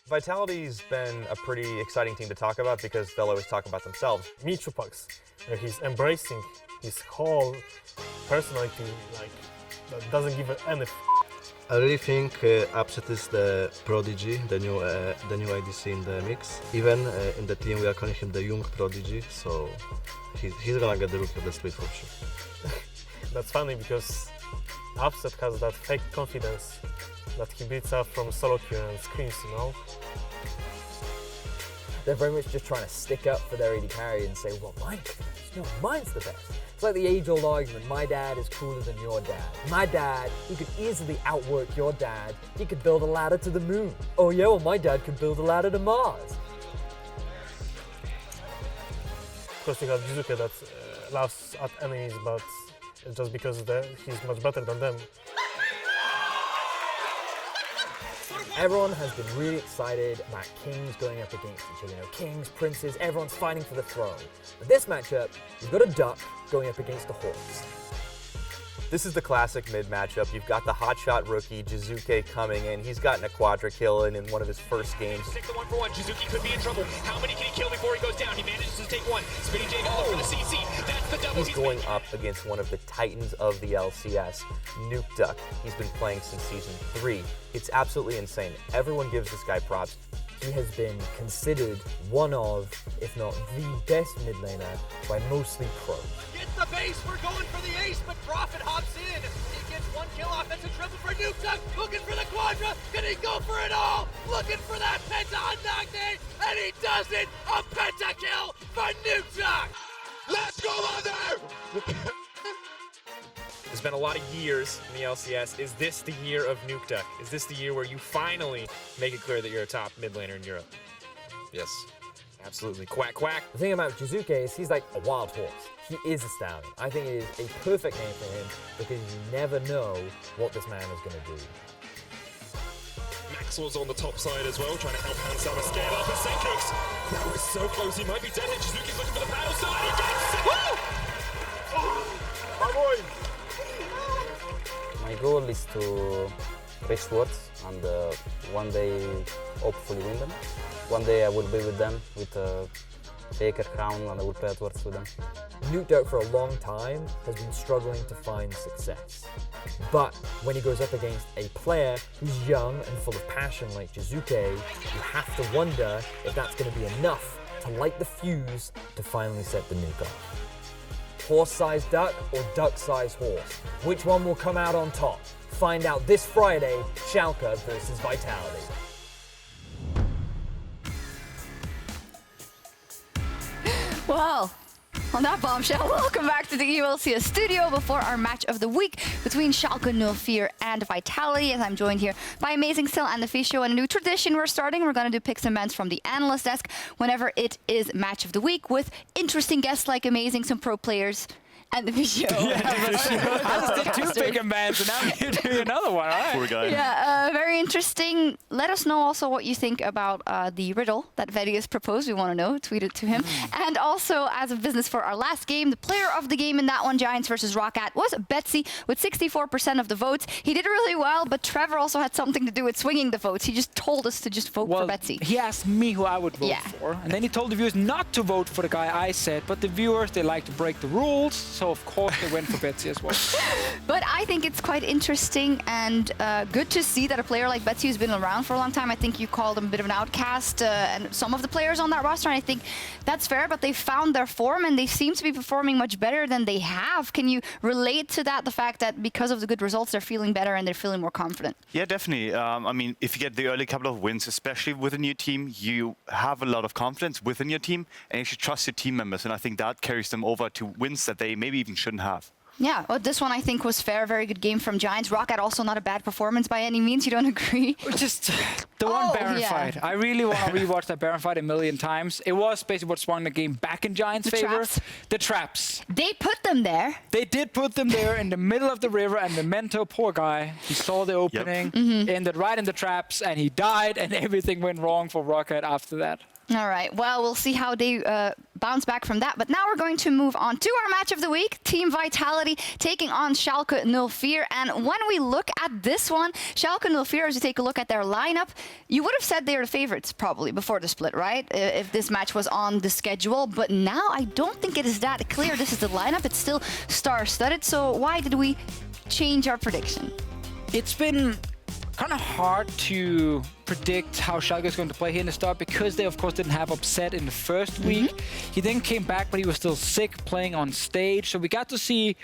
Vitality's been a pretty exciting team to talk about because they'll always talk about themselves. Minitroupax, where he's embracing his whole personality, like, that doesn't give any f. I really think Upset is the prodigy, the new ADC in the mix. Even in the team we are calling him the young prodigy, so he's gonna get the Rookie of the Split for sure. That's funny because Upset has that fake confidence that he beats up from solo queue and screams, you know? They're very much just trying to stick up for their AD carry and say, well, mine's the best. No, mine's the best. It's like the age-old argument, my dad is cooler than your dad. My dad, he could easily outwork your dad. He could build a ladder to the moon. Oh yeah, well my dad could build a ladder to Mars. Of course you have Jiizuké that laughs at enemies, but it's just because he's much better than them. Everyone has been really excited about kings going up against each other. You know, kings, princes, everyone's fighting for the throne. But this matchup, you've got a duck going up against a horse. This is the classic mid matchup. You've got the hotshot rookie, Jiizuké, coming in. He's gotten a quadra kill in one of his first games. Take the 1-for-1. Jiizuké could be in trouble. How many can he kill before he goes down? He manages to take one. Spinning J for the CC. That's the double. He's going up against one of the titans of the LCS, Nukeduck. He's been playing since Season 3. It's absolutely insane. Everyone gives this guy props. He has been considered one of, if not the best mid laner by mostly pros. Get the base. We're going for the ace, but Prophet hops in. He gets one kill off. That's a triple for Nukeduck. Looking for the quadra. Can he go for it all? Looking for that penta on Nocturne, and he does it. A penta kill for Nukeduck. Let's go, VandeR! There's been a lot of years in the LCS. Is this the year of Nukeduck? Is this the year where you finally make it clear that you're a top mid laner in Europe? Yes. Absolutely. Quack, quack. The thing about Jiizuké is he's like a wild horse. He is a stallion. I think it is a perfect name for him because you never know what this man is going to do. Maxwell's on the top side as well, trying to help Hansama scale up. And Sjokz, that was so close, he might be dead. And Jiizuké's looking for the paddle side. He gets it! Woo! My boy! My goal is to reach Worlds and one day hopefully win them. One day I will be with them with a Baker crown and I will play at Worlds with them. Nukeduck for a long time has been struggling to find success. But when he goes up against a player who's young and full of passion like Jiizuké, you have to wonder if that's going to be enough to light the fuse to finally set the nuke off. Horse-sized duck or duck-sized horse? Which one will come out on top? Find out this Friday, Schalke versus Vitality. Well, on that bombshell, welcome back to the LCS studio before our match of the week between Schalke 04 and Vitality. As I'm joined here by Amazing Still and Deficio, and a new tradition we're starting. We're going to do picks and bans from the Analyst desk whenever it is match of the week with interesting guests like Amazing, some pro players, and Deficio. I just did 2 pick and bans, and now you're doing another one, all right? Poor guy. Yeah, very interesting. Let us know also what you think about the riddle that Vedius proposed. We want to know. Tweet it to him. And also, as a business for our last game, the player of the game in that one, Giants versus Roccat, was Betsy with 64% of the votes. He did really well, but Trevor also had something to do with swinging the votes. He just told us to just vote for Betsy. He asked me who I would vote for, and then he told the viewers not to vote for the guy I said, but the viewers, they like to break the rules, so of course they went for Betsy as well. But I think it's quite interesting and good to see that a player like Betsy who's been around for a long time, I think you called him a bit of an outcast, and some of the players on that roster, and I think that's fair, but they found their form and they seem to be performing much better than they have. Can you relate to that, the fact that because of the good results, they're feeling better and they're feeling more confident? Yeah, definitely. I mean, if you get the early couple of wins, especially with a new team, you have a lot of confidence within your team, and you should trust your team members, and I think that carries them over to wins that they maybe even shouldn't have. Yeah, well, this one I think was fair. Very good game from Giants. Roccat also not a bad performance by any means. You don't agree? Just the one Baron fight. I really want to rewatch that Baron fight a million times. It was basically what swung the game back in Giants' favor. Traps. The traps. They put them there. They did put them there in the middle of the river, and the mentor, poor guy, he saw the opening, ended right in the traps, and he died, and everything went wrong for Roccat after that. All right. Well, we'll see how they bounce back from that. But now we're going to move on to our match of the week, Team Vitality taking on Schalke 04. And when we look at this one, Schalke 04, as you take a look at their lineup, you would have said they were the favorites probably before the split, right? If this match was on the schedule. But now I don't think it is that clear. This is the lineup. It's still star-studded. So why did we change our prediction? It's been kind of hard to predict how Schalke is going to play here in the start because they, of course, didn't have Upset in the first week. He then came back, but he was still sick playing on stage. So we got to see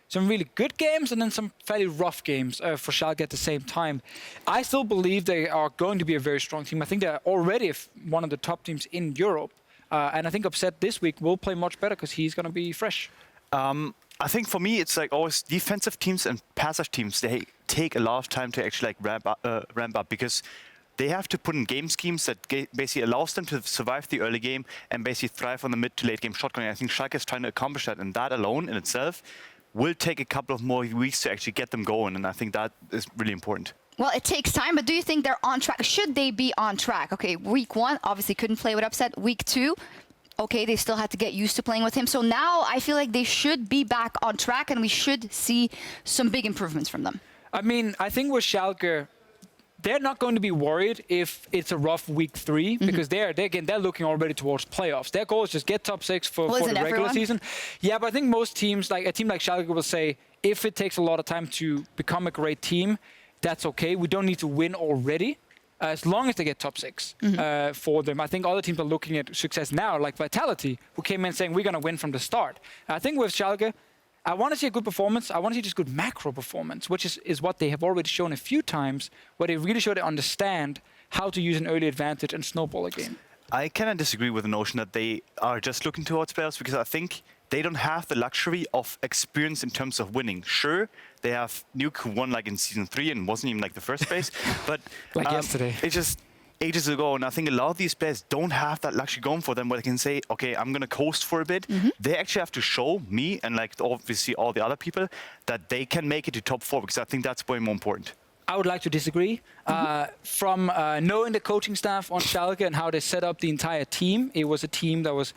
some really good games and then some fairly rough games for Schalke at the same time. I still believe they are going to be a very strong team. I think they're already one of the top teams in Europe. And I think Upset this week will play much better because he's going to be fresh. I think for me, it's like always defensive teams and passive teams. They take a lot of time to actually like ramp up because they have to put in game schemes that basically allows them to survive the early game and basically thrive on the mid to late game shotgunning. I think Schalke is trying to accomplish that, and that alone in itself will take a couple of more weeks to actually get them going, and I think that is really important. Well, it takes time, but do you think they're on track? Should they be on track? Okay, week 1, obviously couldn't play with Upset. Week 2, okay, they still had to get used to playing with him. So now I feel like they should be back on track and we should see some big improvements from them. I mean, I think with Schalke, they're not going to be worried if it's a rough week 3 because they're looking already towards playoffs. Their goal is just get top 6 for the regular season. Yeah, but I think most teams, like a team like Schalke, will say if it takes a lot of time to become a great team, that's okay. We don't need to win already. As long as they get top 6 for them. I think other teams are looking at success now, like Vitality, who came in saying, we're going to win from the start. I think with Schalke, I want to see a good performance. I want to see just good macro performance, which is what they have already shown a few times, where they really show they understand how to use an early advantage and snowball a game. I kind of disagree with the notion that they are just looking towards playoffs because I think they don't have the luxury of experience in terms of winning. Sure, they have Nuke who won like in season 3 and wasn't even like the first place, but like yesterday. It's just ages ago, and I think a lot of these players don't have that luxury going for them where they can say, okay, I'm going to coast for a bit. They actually have to show me and like obviously all the other people that they can make it to top 4 because I think that's way more important. I would like to disagree. From knowing the coaching staff on Schalke and how they set up the entire team, it was a team that was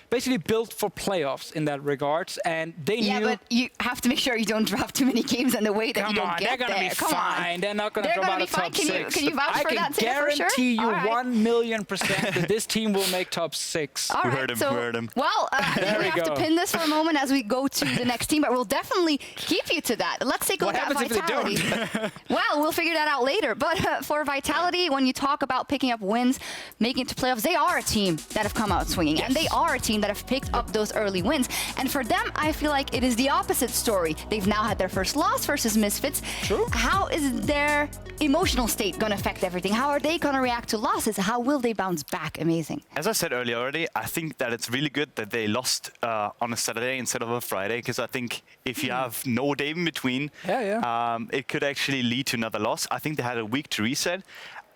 basically built for playoffs in that regards, and they knew... Yeah, but you have to make sure you don't drop too many games in the way that you don't get there. They're going to be fine. They're not going to drop out of top 6. Can you vouch for that? I can guarantee you 1,000,000% that this team will make top 6. All right, we heard him. Well, I think we have to pin this for a moment as we go to the next team, but we'll definitely keep you to that. Let's take a look at Vitality. What happens if they don't? Well, we'll figure that out later. But for Vitality, when you talk about picking up wins, making it to playoffs, they are a team that have come out swinging, and they are a team that have picked up those early wins. And for them, I feel like it is the opposite story. They've now had their first loss versus Misfits. True. How is their emotional state going to affect everything? How are they going to react to losses? How will they bounce back? Amazing. As I said earlier already, I think that it's really good that they lost on a Saturday instead of a Friday, because I think if you have no day in between, it could actually lead to another loss. I think they had a week to reset.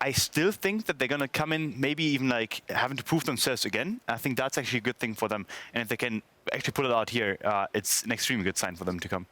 I still think that they're going to come in maybe even like having to prove themselves again. I think that's actually a good thing for them. And if they can actually pull it out here, it's an extremely good sign for them to come.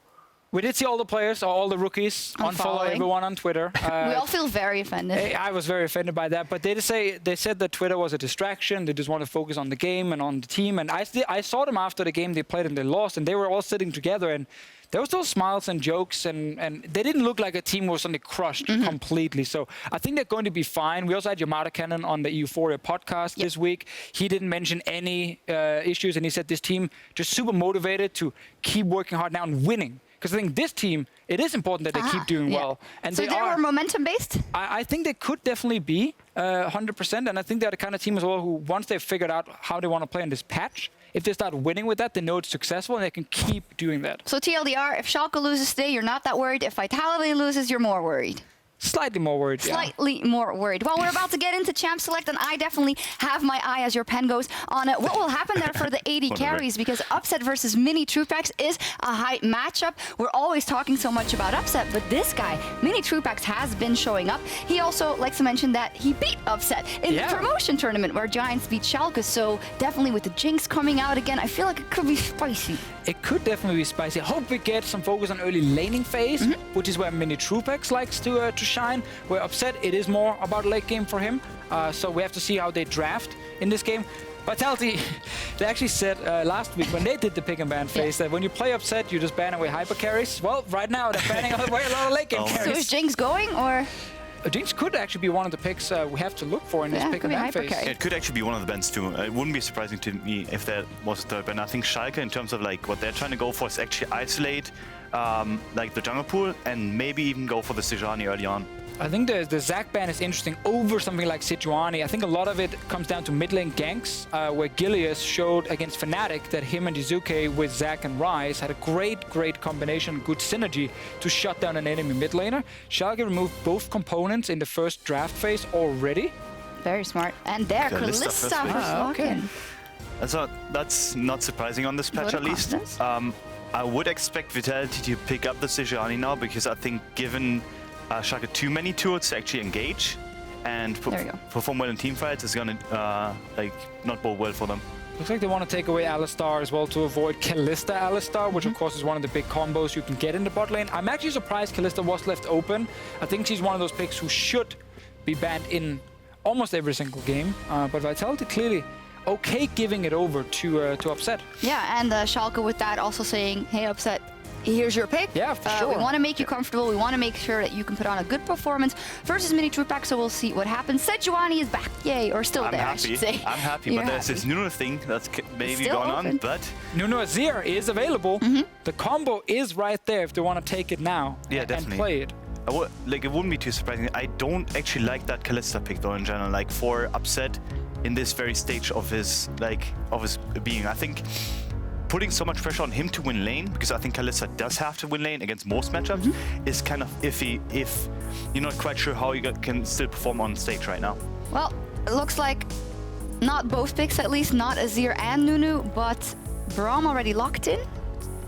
We did see all the players, all the rookies, unfollow everyone on Twitter. We all feel very offended. I was very offended by that, but they said that Twitter was a distraction. They just want to focus on the game and on the team. And I saw them after the game they played and they lost, and they were all sitting together, and there was those smiles and jokes, and they didn't look like a team was suddenly crushed completely. So I think they're going to be fine. We also had Yamada Cannon on the Euphoria podcast this week. He didn't mention any issues, and he said this team just super motivated to keep working hard now and winning. Because I think this team, it is important that they keep doing well. And so they were momentum-based? I think they could definitely be 100%. And I think they're the kind of team as well who, once they've figured out how they want to play in this patch, if they start winning with that, they know it's successful and they can keep doing that. So TLDR, if Schalke loses today, you're not that worried. If Vitality loses, you're more worried. Slightly more worried, Slightly more worried. Well, we're about to get into Champ Select, and I definitely have my eye, as your pen goes, on what will happen there for the AD carries, because Upset versus Minitroupax is a high matchup. We're always talking so much about Upset, but this guy, Minitroupax, has been showing up. He also likes to mention that he beat Upset in the promotion tournament where Giants beat Schalke, so definitely with the Jinx coming out again, I feel like it could be spicy. It could definitely be spicy. I hope we get some focus on early laning phase, which is where Minitroupax likes to shine. Where Upset, it is more about late game for him. So we have to see how they draft in this game. Vitality, they actually said last week when they did the pick and ban phase that when you play upset, you just ban away hyper carries. Well, right now they're banning away a lot of late game carries. So is Jinx going, or? Jinx could actually be one of the picks we have to look for in this pick and ban phase. Yeah, it could actually be one of the bans too. It wouldn't be surprising to me if that was a third ban. I think Schalke, in terms of like what they're trying to go for, is actually isolate like the jungle pool and maybe even go for the Sejuani early on. I think the Zac ban is interesting over something like Sejuani. I think a lot of it comes down to mid lane ganks, where Gilius showed against Fnatic that him and Jiizuké with Zac and Ryze had a great combination, good synergy to shut down an enemy mid laner. Schalke removed both components in the first draft phase already. Very smart. And there, Kalista for okay. That's not surprising on this patch, at least. I would expect Vitality to pick up the Sejuani now, because I think given Schalke too many tools to actually engage and perform well in team fights is gonna like not bode well for them. Looks like they want to take away Alistar as well to avoid Kalista Alistar, which of course is one of the big combos you can get in the bot lane. I'm actually surprised Kalista was left open. I think she's one of those picks who should be banned in almost every single game, but Vitality clearly okay giving it over to Upset. Yeah, and Schalke with that also saying, hey Upset, here's your pick. Yeah, for sure. We want to make you comfortable. We want to make sure that you can put on a good performance versus Minitroupax, so we'll see what happens. Sejuani is back, yay, or still there, I should say. I'm happy, but there's this Nuno thing that's maybe still going open. on, but... Nuno Azir is available. The combo is right there if they want to take it now and play it. Like, it wouldn't be too surprising. I don't actually like that Kalista pick though in general, like for Upset in this very stage of his being. I think putting so much pressure on him to win lane, because I think Kalista does have to win lane against most matchups, is kind of iffy if you're not quite sure how you can still perform on stage right now. Well, it looks like not both picks, at least not Azir and Nunu, but Braum already locked in.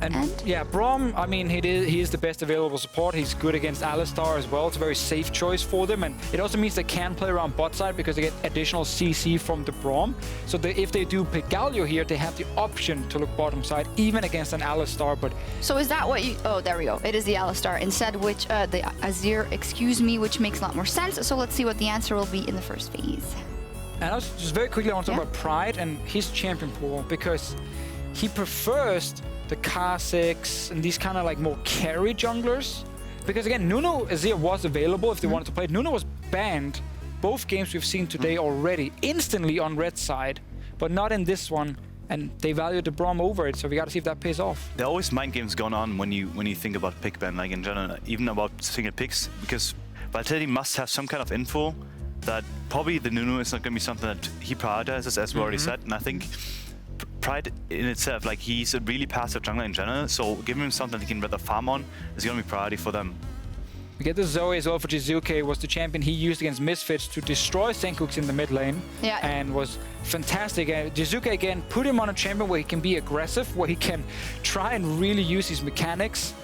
And yeah, Braum, I mean, he is the best available support. He's good against Alistar as well. It's a very safe choice for them. And it also means they can play around bot side because they get additional CC from the Braum. So if they do pick Galio here, they have the option to look bottom side, even against an Alistar. But so is that what you... Oh, there we go. It is the Alistar instead, which... the Azir, excuse me, which makes a lot more sense. So let's see what the answer will be in the first phase. And I was just very quickly, I want to talk about Pride and his champion pool, because he prefers the Kha'zix and these kind of like more carry junglers. Because again, Nuno Azir was available if they wanted to play it. Nuno was banned both games we've seen today already, instantly on red side, but not in this one. And they valued the Braum over it, so we got to see if that pays off. There are always mind games going on when you think about pick ban, like in general, even about single picks, because Vitality must have some kind of info that probably the Nuno is not going to be something that he prioritizes, as we already said. And I think Pride in itself, like he's a really passive jungler in general, so giving him something he can rather farm on is going to be priority for them. We get the Zoe as well for Jiizuké, was the champion he used against Misfits to destroy Sejuani in the mid lane, and was fantastic. And Jiizuké again put him on a champion where he can be aggressive, where he can try and really use his mechanics,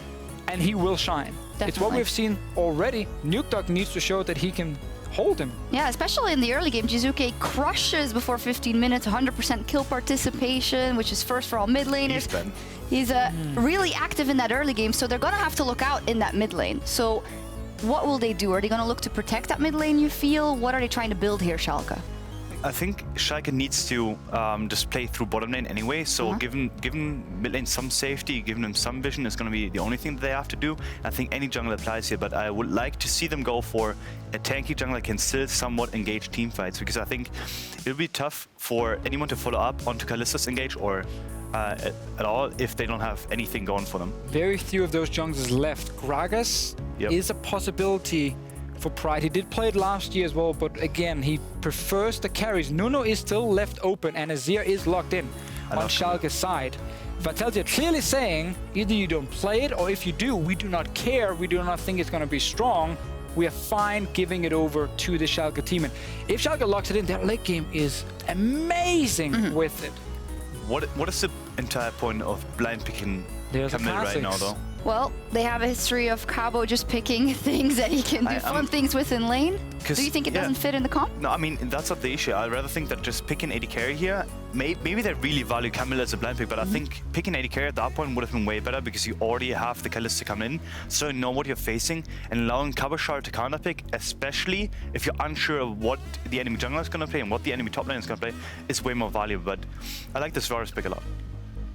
and he will shine. Definitely. It's what we've seen already. Nukeduck needs to show that he can hold him. Yeah, especially in the early game. Jiizuké crushes before 15 minutes, 100% kill participation, which is first for all mid laners. He's really active in that early game, so they're going to have to look out in that mid lane. So what will they do? Are they going to look to protect that mid lane, you feel? What are they trying to build here, Schalke? I think Schalke needs to just play through bottom lane anyway, so giving mid lane some safety, giving them some vision is going to be the only thing that they have to do. I think any jungler applies here, but I would like to see them go for a tanky jungler that can still somewhat engage team fights, because I think it'll be tough for anyone to follow up onto Kalista's engage or at all if they don't have anything going for them. Very few of those junglers left. Gragas is a possibility for Pride. He did play it last year as well, but again, he prefers the carries. Nuno is still left open, and Azir is locked in on Schalke's side. Vitality are clearly saying, either you don't play it, or if you do, we do not care, we do not think it's going to be strong. We are fine giving it over to the Schalke team. And if Schalke locks it in, their late game is amazing with it. What is the entire point of blind picking Camille right now, though? Well, they have a history of Cabo just picking things that he can do fun things with in lane. Do you think it doesn't fit in the comp? No, I mean, that's not the issue. I'd rather think that just picking AD carry here, maybe they really value Camille as a blind pick, but I think picking AD carry at that point would have been way better because you already have the Kalista coming in, so you know what you're facing, and allowing Cabochard to counter pick, especially if you're unsure of what the enemy jungler is going to play and what the enemy top lane is going to play, is way more valuable. But I like this Varius pick a lot.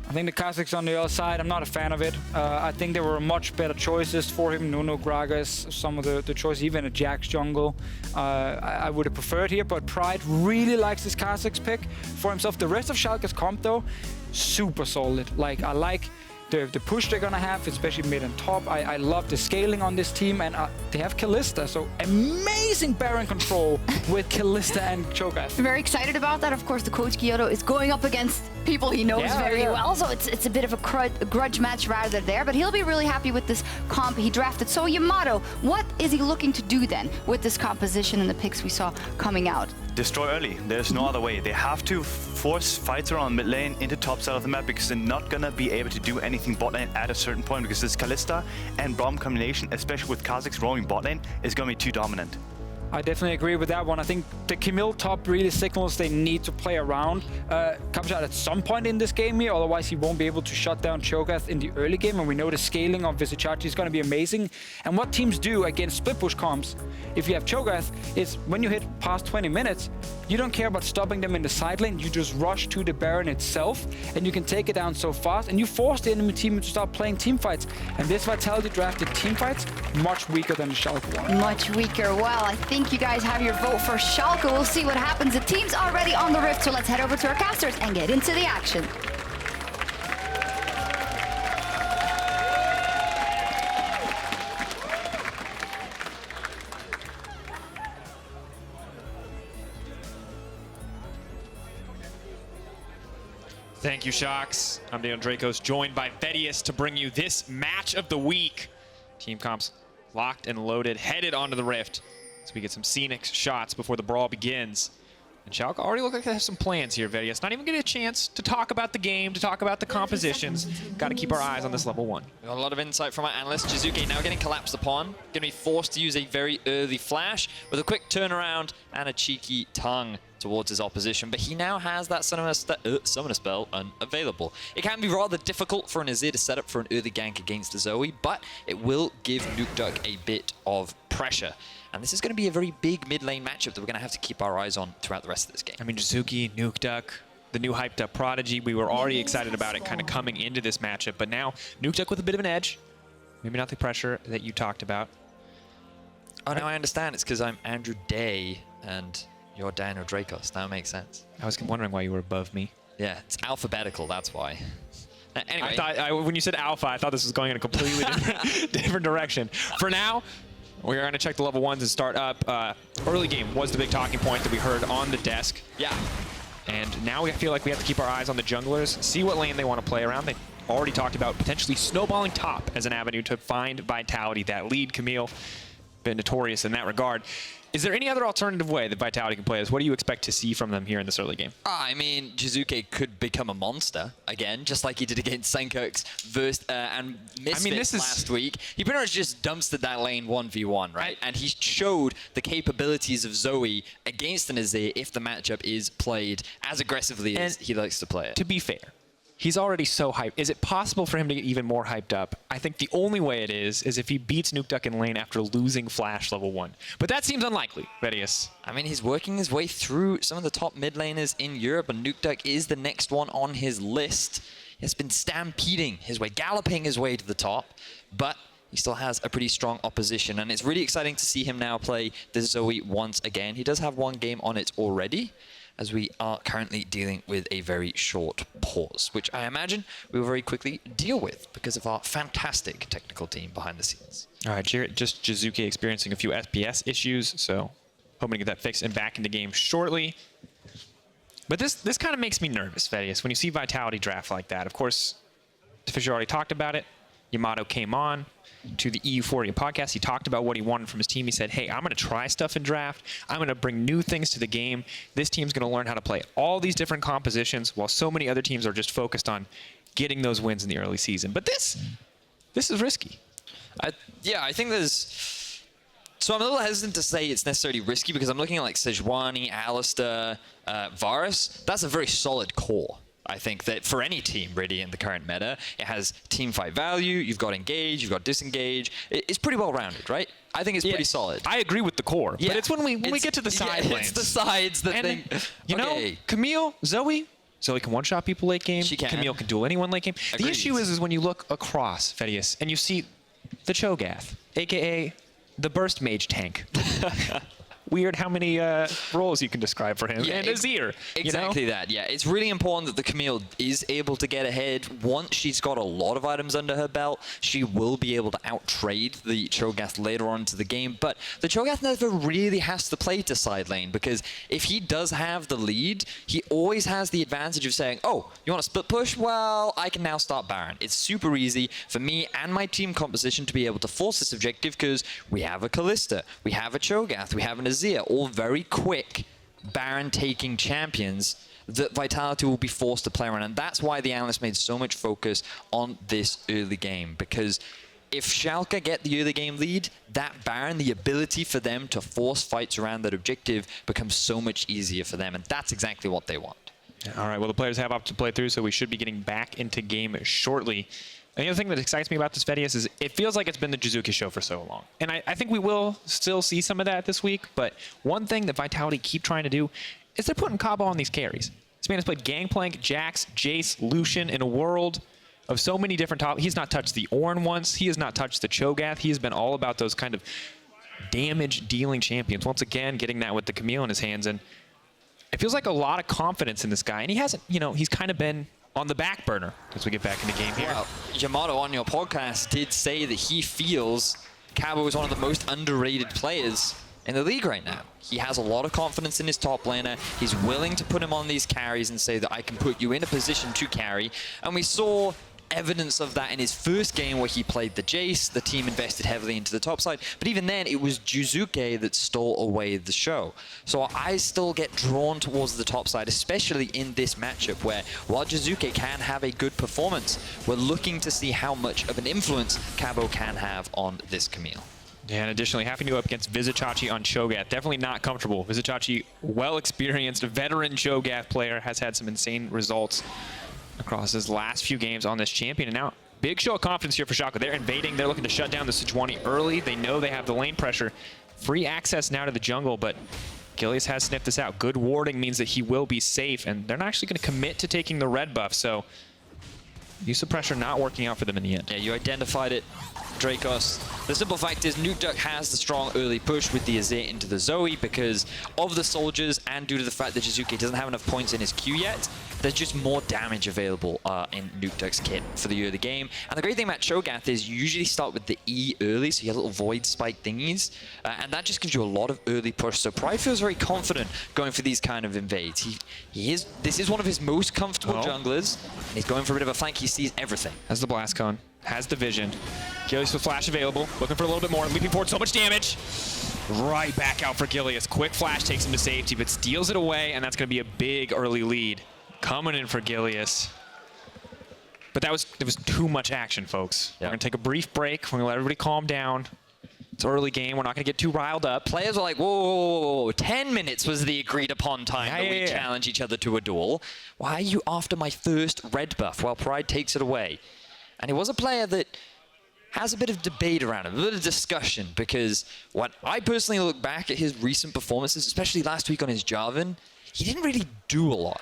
I think the Kha'zix on the other side, I'm not a fan of it. I think there were much better choices for him. Nuno, Gragas, some of the choices, even a Jax jungle. I would have preferred here, but Pride really likes this Kha'zix pick for himself. The rest of Schalke's comp, though, super solid. Like, I like the push they're gonna have, especially mid and top. I love the scaling on this team, and they have Kalista, so amazing Baron control with Kalista and Cho'gath. Very excited about that. Of course, the coach Kyoto is going up against people he knows very well, so it's a bit of a grudge match rather there, but he'll be really happy with this comp he drafted. So Yamato, what is he looking to do then with this composition and the picks we saw coming out? Destroy early. There's no other way. They have to force fights around mid lane into top side of the map because they're not gonna be able to do anything bot lane at a certain point because this Kalista and Braum combination, especially with Kha'zix roaming bot lane, is gonna be too dominant. I definitely agree with that one. I think the Camille top really signals they need to play around Cabochard at some point in this game here, otherwise he won't be able to shut down Cho'gath in the early game, and we know the scaling of Vizicsacsi is going to be amazing. And what teams do against split push comps, if you have Cho'gath, is when you hit past 20 minutes, you don't care about stopping them in the side lane, you just rush to the Baron itself, and you can take it down so fast, and you force the enemy team to start playing team fights. And this Vitality drafted team fights, much weaker than the Schalke one. Much weaker. Well, I think you guys have your vote for Schalke. We'll see what happens. The team's already on the Rift, so let's head over to our casters and get into the action. Thank you, Sjokz. I'm Drakos, joined by Vedius to bring you this match of the week. Team comps locked and loaded, headed onto the Rift. So we get some scenic shots before the brawl begins. And Schalke already look like they have some plans here, Vedius. Not even getting a chance to talk about the game, to talk about the compositions. Got to keep our eyes on this level 1. We got a lot of insight from our analyst. Jiizuké now getting collapsed upon. Going to be forced to use a very early flash with a quick turnaround and a cheeky tongue towards his opposition. But he now has that summoner spell unavailable. It can be rather difficult for an Azir to set up for an early gank against a Zoe, but it will give Nukeduck a bit of pressure. And this is going to be a very big mid lane matchup that we're going to have to keep our eyes on throughout the rest of this game. I mean, Jiizuké, Nukeduck, the new hyped up Prodigy. We were already excited about it kind of coming into this matchup, but now Nukeduck with a bit of an edge. Maybe not the pressure that you talked about. Oh, now I understand. It's because I'm Andrew Day and you're Daniel Drakos. That makes sense. I was wondering why you were above me. Yeah, it's alphabetical, that's why. Anyway. When you said alpha, I thought this was going in a completely different direction. For now, we are going to check the level 1s and start up. Early game was the big talking point that we heard on the desk. Yeah. And now we feel like we have to keep our eyes on the junglers, see what lane they want to play around. They already talked about potentially snowballing top as an avenue to find Vitality, that lead. Camille, been notorious in that regard. Is there any other alternative way that Vitality can play this? What do you expect to see from them here in this early game? I mean, Jiizuké could become a monster again, just like he did against Senkirk's and Misfits last week. He pretty much just dumpstered that lane 1v1, right? And he showed the capabilities of Zoe against an Azir if the matchup is played as aggressively as he likes to play it. To be fair, he's already so hyped. Is it possible for him to get even more hyped up? I think the only way it is if he beats Nukeduck in lane after losing Flash level 1. But that seems unlikely, Vedius. I mean, he's working his way through some of the top mid laners in Europe, and Nukeduck is the next one on his list. He has been stampeding his way, galloping his way to the top, but he still has a pretty strong opposition, and it's really exciting to see him now play the Zoe once again. He does have one game on it already, as we are currently dealing with a very short pause, which I imagine we will very quickly deal with because of our fantastic technical team behind the scenes. All right, just Jiizuké experiencing a few FPS issues, so hoping to get that fixed and back in the game shortly. But this kind of makes me nervous, Vedius, when you see Vitality draft like that. Of course, Deficio already talked about it. Yamato came on to the EU40 podcast. He talked about what he wanted from his team. He said, hey, I'm going to try stuff in draft. I'm going to bring new things to the game. This team's going to learn how to play all these different compositions while so many other teams are just focused on getting those wins in the early season. But this this is risky. Yeah, I think there's... So I'm a little hesitant to say it's necessarily risky because I'm looking at like Sejuani, Alistar, Varius. That's a very solid core. I think that for any team really in the current meta, it has team fight value, you've got engage, you've got disengage. It's pretty well rounded, right? I think it's pretty solid. I agree with the core, but it's when we get to the side lanes. It's the sides that think, you know, Camille, Zoe can one-shot people late game. She can. Camille can duel anyone late game. Agreed. The issue is when you look across Vedius and you see the Cho'gath, aka the burst mage tank. Weird how many roles you can describe for him. And Azir. Exactly that, yeah. It's really important that the Camille is able to get ahead. Once she's got a lot of items under her belt, she will be able to out-trade the Cho'gath later on into the game. But the Cho'gath never really has to play to side lane, because if he does have the lead, he always has the advantage of saying, oh, you want to split push? Well, I can now start Baron. It's super easy for me and my team composition to be able to force this objective, because we have a Kalista, we have a Cho'gath, we have an Azir, all very quick Baron-taking champions that Vitality will be forced to play around. And that's why the Analyst made so much focus on this early game, because if Schalke get the early game lead, that Baron, the ability for them to force fights around that objective becomes so much easier for them, and that's exactly what they want. All right, well, the players have up to play through, so we should be getting back into game shortly. And the other thing that excites me about this Vedius is it feels like it's been the Jiizuké show for so long. And I think we will still see some of that this week, but one thing that Vitality keep trying to do is they're putting Cabo on these carries. This man has played Gangplank, Jax, Jace, Lucian in a world of so many different top. He's not touched the Ornn once. He has not touched the Cho'gath. He has been all about those kind of damage-dealing champions. Once again, getting that with the Camille in his hands. And it feels like a lot of confidence in this guy. And he hasn't, you know, he's kind of been on the back burner as we get back in the game here. Well, Yamato on your podcast did say that he feels Cabo is one of the most underrated players in the league right now. He has a lot of confidence in his top laner. He's willing to put him on these carries and say that I can put you in a position to carry. And we saw evidence of that in his first game where he played the Jace. The team invested heavily into the top side, but even then it was Jiizuké that stole away the show. So I still get drawn towards the top side, especially in this matchup where while Jiizuké can have a good performance, we're looking to see how much of an influence Cabo can have on this Camille. Yeah, and additionally, having to go up against Vizicsacsi on Cho'gath, definitely not comfortable. Vizicsacsi, well-experienced, veteran Cho'gath player, has had some insane results across his last few games on this champion. And now, big show of confidence here for Schalke. They're invading. They're looking to shut down the Sejuani early. They know they have the lane pressure. Free access now to the jungle, but Gilius has sniffed this out. Good warding means that he will be safe, and they're not actually going to commit to taking the red buff, so use of pressure not working out for them in the end. Yeah, you identified it, Drakos. The simple fact is Nukeduck has the strong early push with the Azir into the Zoe because of the soldiers and due to the fact that Jiizuké doesn't have enough points in his Q yet. There's just more damage available in Nukeduck's kit for the early game. And the great thing about Cho'gath is you usually start with the E early, so you have little void spike thingies, and that just gives you a lot of early push. So Pride feels very confident going for these kind of invades. This is one of his most comfortable junglers, and he's going for a bit of a flank. He sees everything. Has the blast cone, has the vision. Gilius with flash available, looking for a little bit more, leaping forward, so much damage. Right back out for Gilius. Quick flash takes him to safety, but steals it away, and that's going to be a big early lead coming in for Gilius. But there was too much action, folks. We're going to take a brief break. We're going to let everybody calm down. It's early game. We're not going to get too riled up. Players were like, whoa, whoa, whoa, whoa. 10 minutes was the agreed upon time that we challenge each other to a duel. Why are you after my first red buff while Pride takes it away? And he was a player that has a bit of debate around him, a bit of discussion, because when I personally look back at his recent performances, especially last week on his Jarvan, he didn't really do a lot.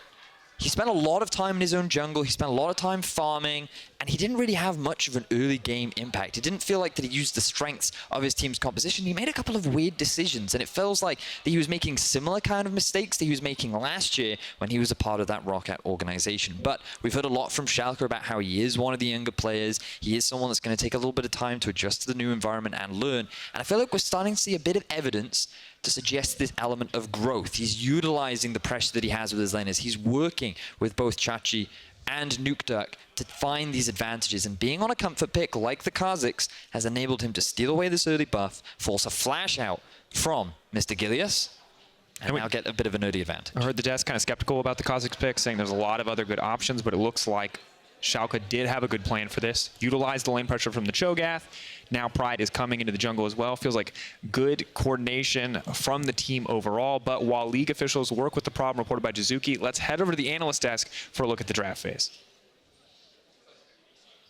He spent a lot of time in his own jungle, he spent a lot of time farming, and he didn't really have much of an early game impact. It didn't feel like that he used the strengths of his team's composition. He made a couple of weird decisions, and it feels like that he was making similar kind of mistakes that he was making last year when he was a part of that Roccat organization. But we've heard a lot from Schalke about how he is one of the younger players. He is someone that's going to take a little bit of time to adjust to the new environment and learn. And I feel like we're starting to see a bit of evidence to suggest this element of growth. He's utilizing the pressure that he has with his laners. He's working with both Chachi and Nukeduck to find these advantages, and being on a comfort pick like the Kha'zix has enabled him to steal away this early buff, force a flash out from Mr. Gilius, and now get a bit of an early advantage. I heard the devs kind of skeptical about the Kha'zix pick, saying there's a lot of other good options, but it looks like Schalke did have a good plan for this. Utilized the lane pressure from the Cho'gath. Now Pride is coming into the jungle as well. Feels like good coordination from the team overall. But while league officials work with the problem reported by Jiizuké, let's head over to the analyst desk for a look at the draft phase.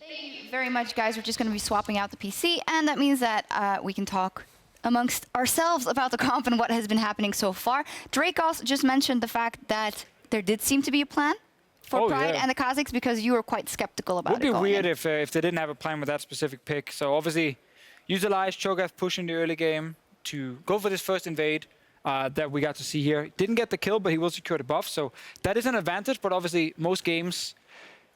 Thank you very much, guys. We're just going to be swapping out the PC, and that means that we can talk amongst ourselves about the comp and what has been happening so far. Drakos just mentioned the fact that there did seem to be a plan for Pride and the Kha'zix, because you were quite skeptical about it. Would be weird if they didn't have a plan with that specific pick. So obviously, utilized Cho'gath push in the early game to go for this first invade that we got to see here. Didn't get the kill, but he will secure the buff. So that is an advantage, but obviously most games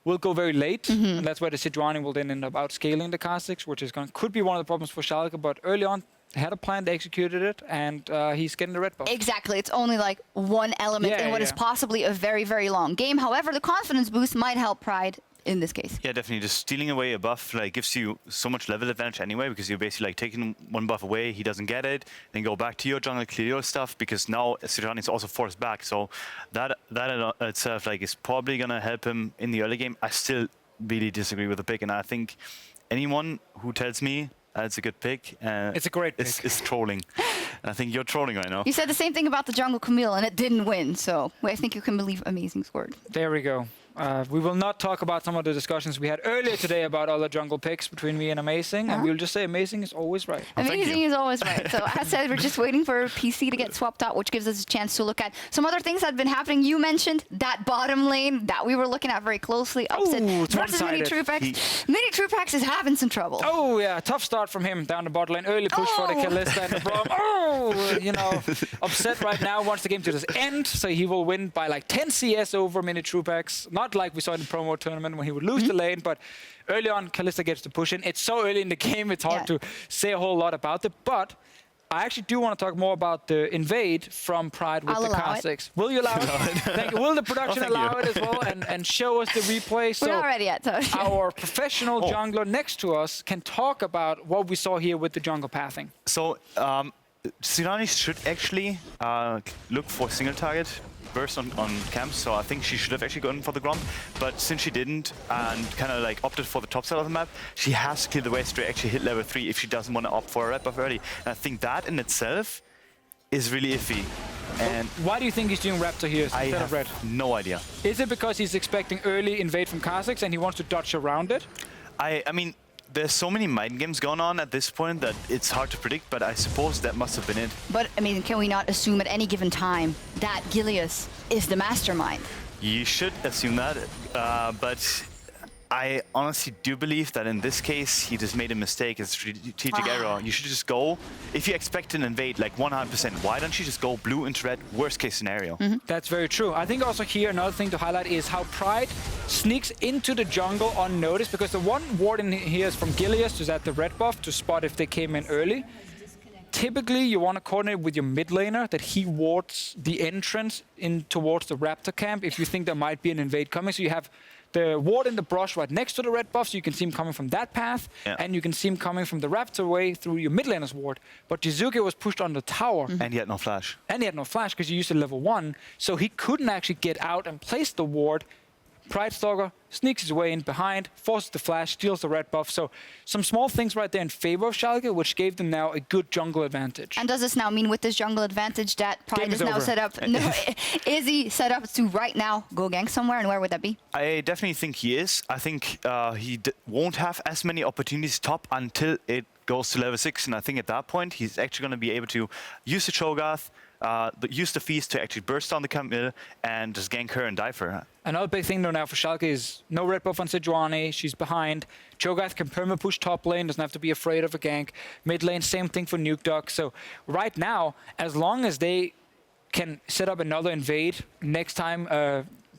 will go very late, and that's where the Sejuani will then end up outscaling the Kha'zix, which is could be one of the problems for Schalke, but early on, they had a plan, they executed it, and he's getting the red buff. Exactly. It's only like one element in what is possibly a very, very long game. However, the confidence boost might help Pride in this case. Yeah, definitely. Just stealing away a buff gives you so much level advantage anyway, because you're basically taking one buff away, he doesn't get it, then go back to your jungle, clear your stuff, because now Sejuani is also forced back. So that in itself is probably going to help him in the early game. I still really disagree with the pick, and I think anyone who tells me it's a good pick. It's a great pick. It's trolling. And I think you're trolling right now. You said the same thing about the jungle Camille, and it didn't win. So I think you can believe Amazing's word. There we go. We will not talk about some of the discussions we had earlier today about other jungle picks between me and Amazing, and we'll just say Amazing is always right. Amazing is always right. So as said, we're just waiting for PC to get swapped out, which gives us a chance to look at some other things that have been happening. You mentioned that bottom lane that we were looking at very closely. Upset versus Minitroupax. Minitroupax is having some trouble. Oh yeah, tough start from him down the bot lane. Early push for the Kalista and the Braum. You know, upset right now, wants the game to just end, so he will win by like 10 CS over Minitroupax. Not like we saw in the promo tournament when he would lose the lane, but early on, Kalista gets the push in. It's so early in the game, it's hard to say a whole lot about it, but I actually do want to talk more about the invade from Pride with the Kha'zix. Will you allow it? Thank you. Will the production allow it as well and show us the replay? So we're not ready yet. So our professional jungler next to us can talk about what we saw here with the jungle pathing. So Sejuani should actually look for single target burst on camps, so I think she should have actually gone for the Grom, but since she didn't and kind of opted for the top side of the map, she has to clear the way to actually hit level 3 if she doesn't want to opt for a red buff early. And I think that in itself is really iffy. And why do you think he's doing Raptor here instead of red? No idea. Is it because he's expecting early invade from Kha'zix and he wants to dodge around it? I mean, there's so many mind games going on at this point that it's hard to predict, but I suppose that must have been it. But, I mean, can we not assume at any given time that Gilius is the mastermind? You should assume that, but I honestly do believe that in this case, he just made a mistake, a strategic error. You should just go, if you expect an invade like 100%, why don't you just go blue into red, worst case scenario? That's very true. I think also here, another thing to highlight is how Pride sneaks into the jungle unnoticed, because the one ward in here is from Gilius to that the red buff to spot if they came in early. Typically, you want to coordinate with your mid laner that he wards the entrance in towards the Raptor camp if you think there might be an invade coming. So you have the ward in the brush right next to the red buff, so you can see him coming from that path, and you can see him coming from the Raptor way through your mid laner's ward. But Jiizuké was pushed on the tower. And he had no flash. And he had no flash because you used it level 1, so he couldn't actually get out and place the ward. Pride Stalker sneaks his way in behind, forces the flash, steals the red buff. So some small things right there in favor of Schalke, which gave them now a good jungle advantage. And does this now mean with this jungle advantage that Pride is now set up? No, is he set up to right now go gank somewhere, and where would that be? I definitely think he is. I think he won't have as many opportunities top until it goes to level 6, and I think at that point he's actually going to be able to use the Cho'gath, use the feast to actually burst down the Camille and just gank her and die for her. Another big thing though now for Schalke is no red buff on Sejuani, she's behind. Cho'gath can perma push top lane, doesn't have to be afraid of a gank. Mid lane, same thing for Nukeduck. So right now, as long as they can set up another invade, next time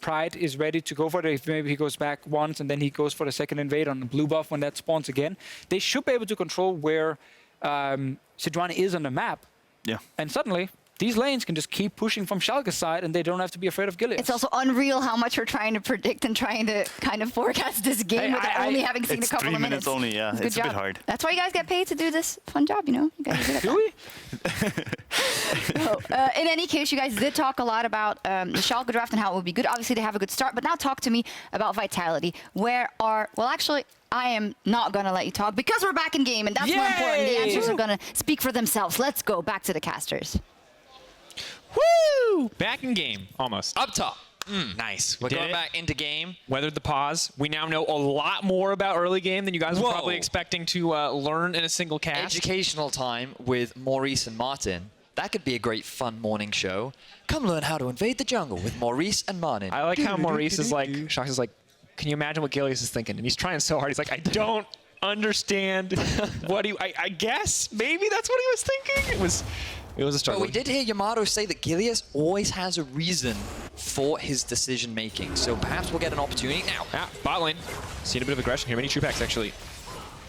Pride is ready to go for it, if maybe he goes back once and then he goes for the second invade on the blue buff when that spawns again, they should be able to control where Sejuani is on the map. Yeah. And suddenly, these lanes can just keep pushing from Schalke's side and they don't have to be afraid of Gilius. It's also unreal how much we're trying to predict and trying to kind of forecast this game without only having seen a couple of minutes. It's 3 minutes only, yeah. It's a bit hard. That's why you guys get paid to do this fun job, you know? You guys are good at that. In any case, you guys did talk a lot about the Schalke draft and how it would be good. Obviously, they have a good start, but now talk to me about Vitality. Well, actually, I am not going to let you talk because we're back in game, and that's more important. The answers are going to speak for themselves. Let's go back to the casters. Woo! Back in game, almost. Up top. Nice. We're going back into game. Weathered the pause. We now know a lot more about early game than you guys were probably expecting to learn in a single cast. Educational time with Maurice and Martin. That could be a great fun morning show. Come learn how to invade the jungle with Maurice and Martin. I like how Maurice is like, Sjokz is like, can you imagine what Gilius is thinking? And he's trying so hard. He's like, I don't understand what he, I guess maybe that's what he was thinking. It was a struggle. But we did hear Yamato say that Gilius always has a reason for his decision making. So perhaps we'll get an opportunity now. Bot lane. Seeing a bit of aggression here. Minitroupax actually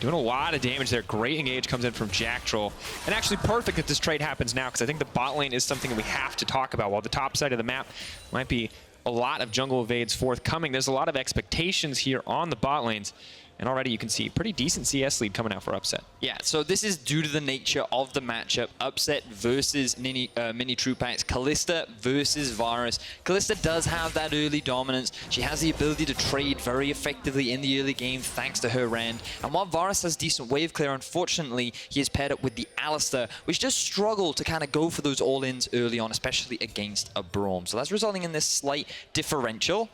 doing a lot of damage there. Great engage comes in from Jactroll. And actually perfect that this trade happens now because I think the bot lane is something that we have to talk about. While the top side of the map might be a lot of jungle evades forthcoming, there's a lot of expectations here on the bot lanes. And already you can see pretty decent CS lead coming out for Upset. Yeah, so this is due to the nature of the matchup. Upset versus Minitroupax. Kalista versus Varius. Kalista does have that early dominance. She has the ability to trade very effectively in the early game thanks to her rend. And while Varius has decent wave clear, unfortunately, he is paired up with the Alistar, which does struggle to kind of go for those all-ins early on, especially against a Braum. So that's resulting in this slight differential.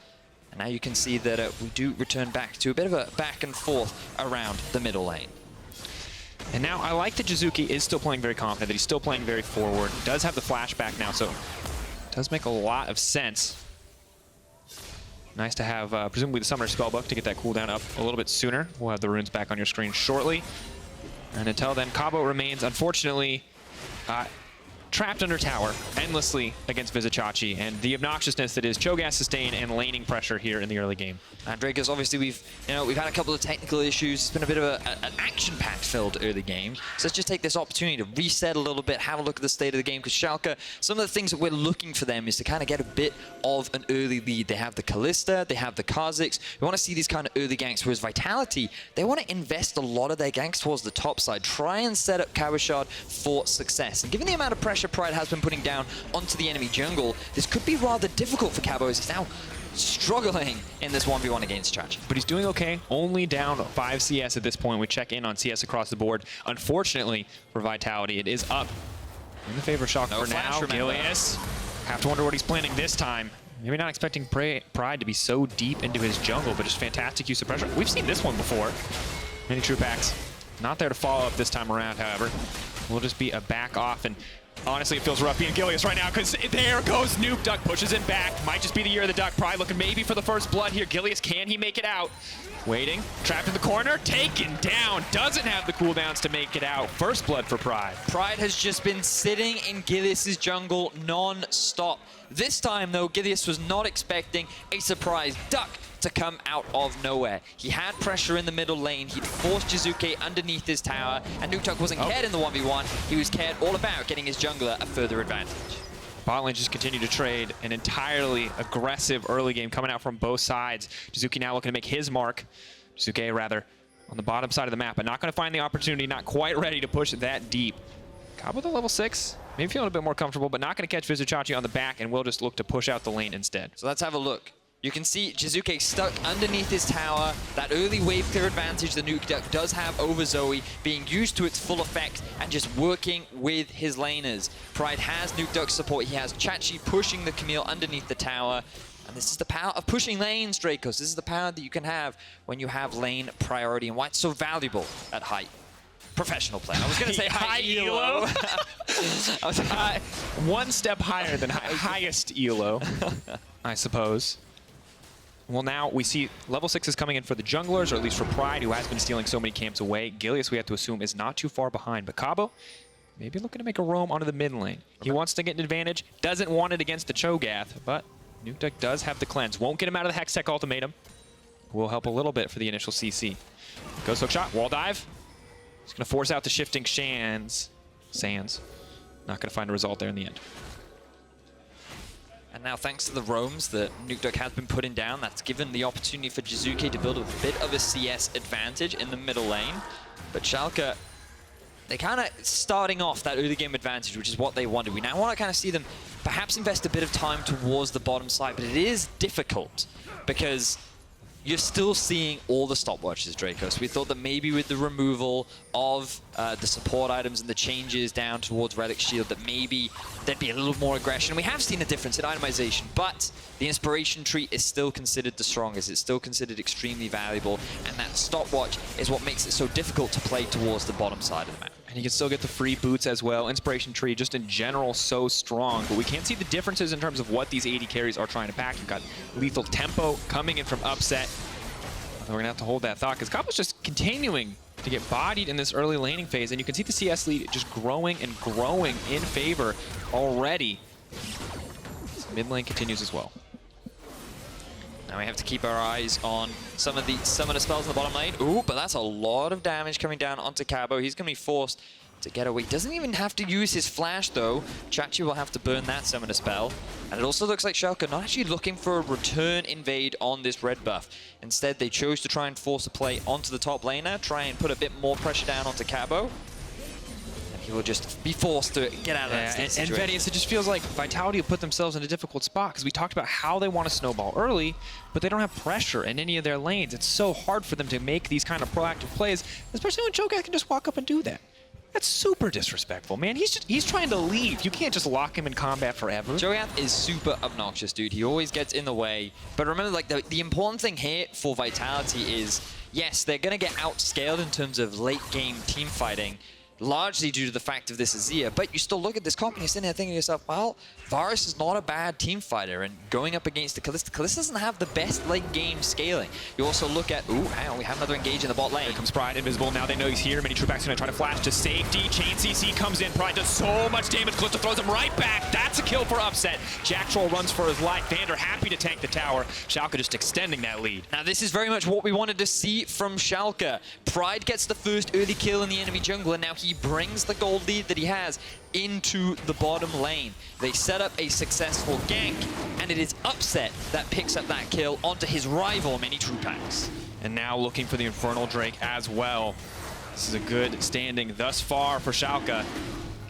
And now you can see that we do return back to a bit of a back and forth around the middle lane. And now I like that Jiizuké is still playing very confident, that he's still playing very forward. Does have the flashback now, so it does make a lot of sense. Nice to have presumably the Summoner Spellbook to get that cooldown up a little bit sooner. We'll have the runes back on your screen shortly. And until then, Cabo remains, unfortunately, trapped under tower endlessly against Vizicsacsi, and the obnoxiousness that is Cho'gath sustain and laning pressure here in the early game. And Drakos, obviously we've had a couple of technical issues. It's been a bit of an action-packed filled early game. So let's just take this opportunity to reset a little bit, have a look at the state of the game, because Schalke, some of the things that we're looking for them is to kind of get a bit of an early lead. They have the Kalista, they have the Kha'zix. We want to see these kind of early ganks, whereas Vitality, they want to invest a lot of their ganks towards the top side, try and set up Cabochard for success. And given the amount of pressure Pride has been putting down onto the enemy jungle, this could be rather difficult for Cabo as he's now struggling in this 1v1 against Chachi. But he's doing okay, only down 5 CS at this point. We check in on CS across the board. Unfortunately for Vitality, it is up in the favor of Schalke for now. Gilius, have to wonder what he's planning this time. Maybe not expecting Pride to be so deep into his jungle, but just fantastic use of pressure. We've seen this one before. Minitroupax not there to follow up this time around, however. Will just be a back off, and honestly, it feels rough being Gilius right now because there goes Nukeduck, pushes him back. Might just be the year of the duck. Pride looking maybe for the first blood here. Gilius, can he make it out? Waiting, trapped in the corner, taken down. Doesn't have the cooldowns to make it out. First blood for Pride. Pride has just been sitting in Gilius' jungle non-stop. This time, though, Gilius was not expecting a surprise duck to come out of nowhere. He had pressure in the middle lane. He'd forced Jiizuké underneath his tower, and Nukeduck wasn't cared in the 1v1. He was cared all about getting his jungler a further advantage. Bot lane just continue to trade an entirely aggressive early game coming out from both sides. Jiizuké now looking to make his mark. Jiizuké, rather, on the bottom side of the map, but not going to find the opportunity, not quite ready to push it that deep. Cabo with a level 6. Maybe feeling a bit more comfortable, but not going to catch Vizicsacsi on the back, and will just look to push out the lane instead. So let's have a look. You can see Jiizuké stuck underneath his tower. That early wave clear advantage the Nukeduck does have over Zoe being used to its full effect and just working with his laners. Pride has Nukeduck support. He has Chachi pushing the Camille underneath the tower. And this is the power of pushing lanes, Drakos. This is the power that you can have when you have lane priority and why it's so valuable at height. Professional player. I was going to say high elo. I was one step higher than highest elo, I suppose. Well, now we see level 6 is coming in for the junglers, or at least for Pride, who has been stealing so many camps away. Gilius, we have to assume, is not too far behind. But Cabo, maybe looking to make a roam onto the mid lane. He wants to get an advantage, doesn't want it against the Cho'gath, but Nukeduck does have the cleanse. Won't get him out of the Hextech ultimatum. Will help a little bit for the initial CC. Goes hook shot, wall dive. He's going to force out the shifting sands. Not going to find a result there in the end. And now thanks to the roams that Nukeduck has been putting down, that's given the opportunity for Jiizuké to build a bit of a CS advantage in the middle lane. But Schalke, they're kind of starting off that early game advantage, which is what they wanted. We now want to kind of see them perhaps invest a bit of time towards the bottom side, but it is difficult because you're still seeing all the stopwatches, Drakos. We thought that maybe with the removal of the support items and the changes down towards Relic Shield, that maybe there'd be a little more aggression. We have seen a difference in itemization, but the inspiration tree is still considered the strongest. It's still considered extremely valuable, and that stopwatch is what makes it so difficult to play towards the bottom side of the map. And you can still get the free boots as well. Inspiration tree, just in general, so strong. But we can't see the differences in terms of what these AD carries are trying to pack. You've got lethal tempo coming in from Upset. We're going to have to hold that thought, because Cabo's just continuing to get bodied in this early laning phase. And you can see the CS lead just growing and growing in favor already. So mid lane continues as well. Now we have to keep our eyes on some of the summoner spells in the bottom lane. Ooh, but that's a lot of damage coming down onto Cabo. He's going to be forced to get away. Doesn't even have to use his flash, though. Chachi will have to burn that summoner spell. And it also looks like Schalke not actually looking for a return invade on this red buff. Instead, they chose to try and force a play onto the top laner, try and put a bit more pressure down onto Cabo. He will just be forced to get out of that situation. And Vedius, it just feels like Vitality have put themselves in a difficult spot, because we talked about how they want to snowball early, but they don't have pressure in any of their lanes. It's so hard for them to make these kind of proactive plays, especially when Cho'gath can just walk up and do that. That's super disrespectful, man. He's trying to leave. You can't just lock him in combat forever. Cho'gath is super obnoxious, dude. He always gets in the way. But remember, like, the important thing here for Vitality is, yes, they're going to get outscaled in terms of late-game team fighting, largely due to the fact of this Azir, but you still look at this comp and you're sitting there thinking to yourself, well, Varius is not a bad team fighter, and going up against the Kalista, Kalista doesn't have the best late game scaling. You also look at, ooh, hang on, we have another engage in the bot lane. Here comes Pride, invisible, now they know he's here. Minitroupax gonna try to flash to safety. Chain CC comes in, Pride does so much damage, Kalista throws him right back. That's a kill for Upset. Jactroll runs for his life. VandeR happy to tank the tower. Schalke just extending that lead. Now this is very much what we wanted to see from Schalke. Pride gets the first early kill in the enemy jungle, and now he brings the gold lead that he has into the bottom lane. They set up a successful gank, and it is Upset that picks up that kill onto his rival, Minitroupax. And now looking for the Infernal Drake as well. This is a good standing thus far for Schalke.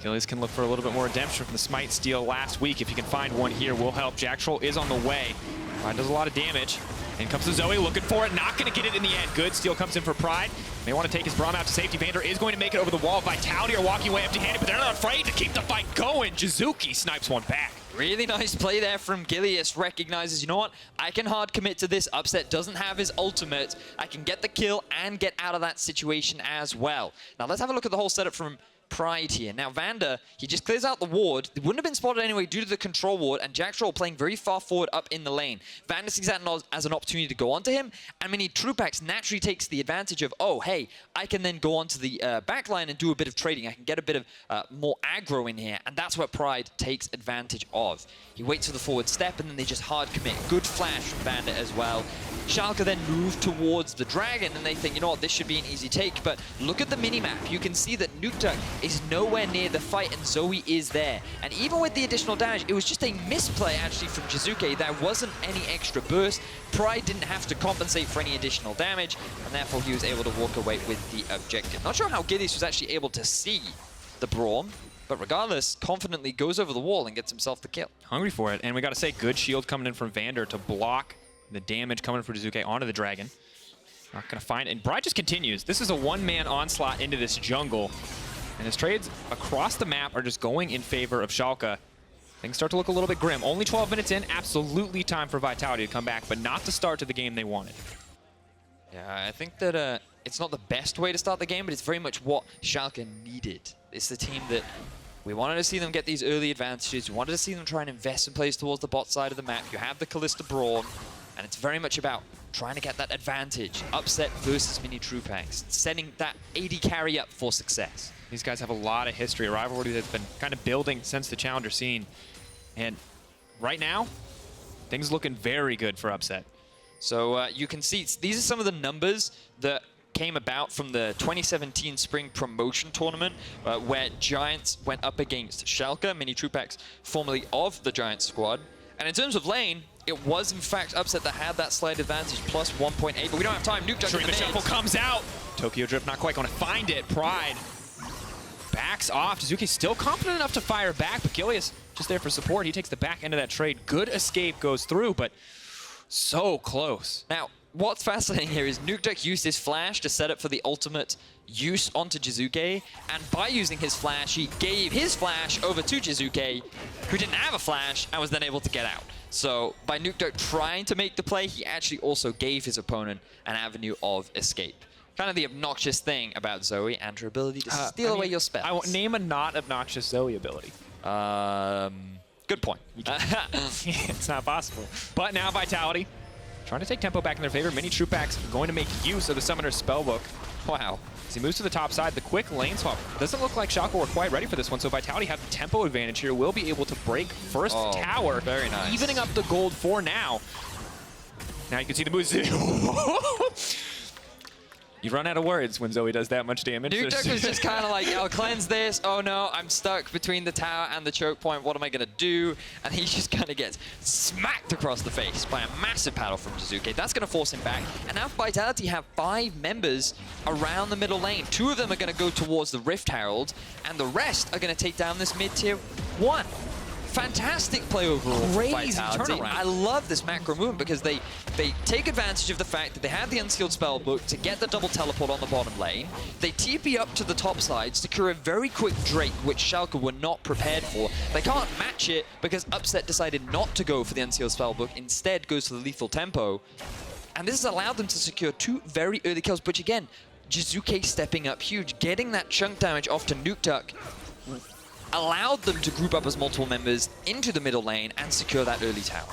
Gilius can look for a little bit more redemption from the Smite steal last week. If he can find one here, will help. Jactroll is on the way. Pride does a lot of damage. In comes the Zoe, looking for it, not going to get it in the end. Good steal comes in for Pride. They want to take his Braum out to safety. VandeR is going to make it over the wall. Vitality are walking away empty-handed, but they're not afraid to keep the fight going. Jiizuké snipes one back. Really nice play there from Gilius. Recognizes, you know what? I can hard commit to this. Upset doesn't have his ultimate. I can get the kill and get out of that situation as well. Now let's have a look at the whole setup from Pride here. Now VandeR, he just clears out the ward. They wouldn't have been spotted anyway due to the control ward, and Jactroll playing very far forward up in the lane. VandeR sees that as an opportunity to go onto him, and Minitroupax naturally takes the advantage of, oh, hey, I can then go onto the backline and do a bit of trading. I can get a bit of more aggro in here, and that's what Pride takes advantage of. He waits for the forward step, and then they just hard commit. Good flash from VandeR as well. Schalke then move towards the dragon, and they think, you know what, this should be an easy take, but look at the minimap. You can see that Nukeduck is nowhere near the fight, and Zoe is there. And even with the additional damage, it was just a misplay actually from Jiizuké. There wasn't any extra burst. Pride didn't have to compensate for any additional damage, and therefore he was able to walk away with the objective. Not sure how Gilius was actually able to see the Braum, but regardless, confidently goes over the wall and gets himself the kill. Hungry for it, and we got to say, good shield coming in from VandeR to block the damage coming for Jiizuké onto the dragon. Not going to find it, and Pride just continues. This is a one-man onslaught into this jungle, and his trades across the map are just going in favor of Schalke. Things start to look a little bit grim. Only 12 minutes in, absolutely time for Vitality to come back, but not the start to the game they wanted. Yeah, I think that it's not the best way to start the game, but it's very much what Schalke needed. It's the team that we wanted to see them get these early advantages. We wanted to see them try and invest in plays towards the bot side of the map. You have the Kalista Braum, and it's very much about trying to get that advantage. Upset versus Minitroupax, setting that AD carry up for success. These guys have a lot of history, a rivalry that's been kind of building since the Challenger scene. And right now, things looking very good for Upset. So you can see, these are some of the numbers that came about from the 2017 Spring Promotion Tournament, where Giants went up against Schalke, Minitroupax, formerly of the Giants squad. And in terms of lane, it was in fact Upset that had that slight advantage, plus 1.8, but we don't have time. Nukeduck Sure, in the the shuffle mid. comes out. Tokyo Drift not quite going to find it. Pride backs off. Jiizuké still confident enough to fire back, but Gilius just there for support. He takes the back end of that trade. Good escape goes through, but so close. Now, what's fascinating here is Nukeduck used his flash to set up for the ultimate use onto Jiizuké, and by using his flash, he gave his flash over to Jiizuké, who didn't have a flash and was then able to get out. So by Nukeduck trying to make the play, he actually also gave his opponent an avenue of escape. Kind of the obnoxious thing about Zoe and her ability to steal away your spells. I won't name a not obnoxious Zoe ability. Good point. It's not possible. But now Vitality trying to take tempo back in their favor. Minitroupax going to make use of the Summoner's Spellbook. Wow. As he moves to the top side, the quick lane swap. Doesn't look like Schalke were quite ready for this one, so Vitality have the tempo advantage here. Will be able to break first tower, very nice. evening up the gold for now. Now you can see the moves. You run out of words when Zoe does that much damage. Nukeduck was just kind of like, I'll cleanse this. Oh no, I'm stuck between the tower and the choke point. What am I going to do? And he just kind of gets smacked across the face by a massive paddle from Jiizuké. That's going to force him back. And now Vitality have 5 members around the middle lane. 2 of them are going to go towards the Rift Herald, and the rest are going to take down this mid-tier 1. Fantastic play overall. Crazy Vitality. turnaround. I love this macro movement because they take advantage of the fact that they have the Unsealed Spellbook to get the double teleport on the bottom lane. They TP up to the top side, secure a very quick Drake, which Schalke were not prepared for. They can't match it because Upset decided not to go for the Unsealed Spellbook, instead goes for the lethal tempo. And this has allowed them to secure 2 very early kills, which again, Jiizuké stepping up huge, getting that chunk damage off to Nukeduck, allowed them to group up as multiple members into the middle lane and secure that early tower.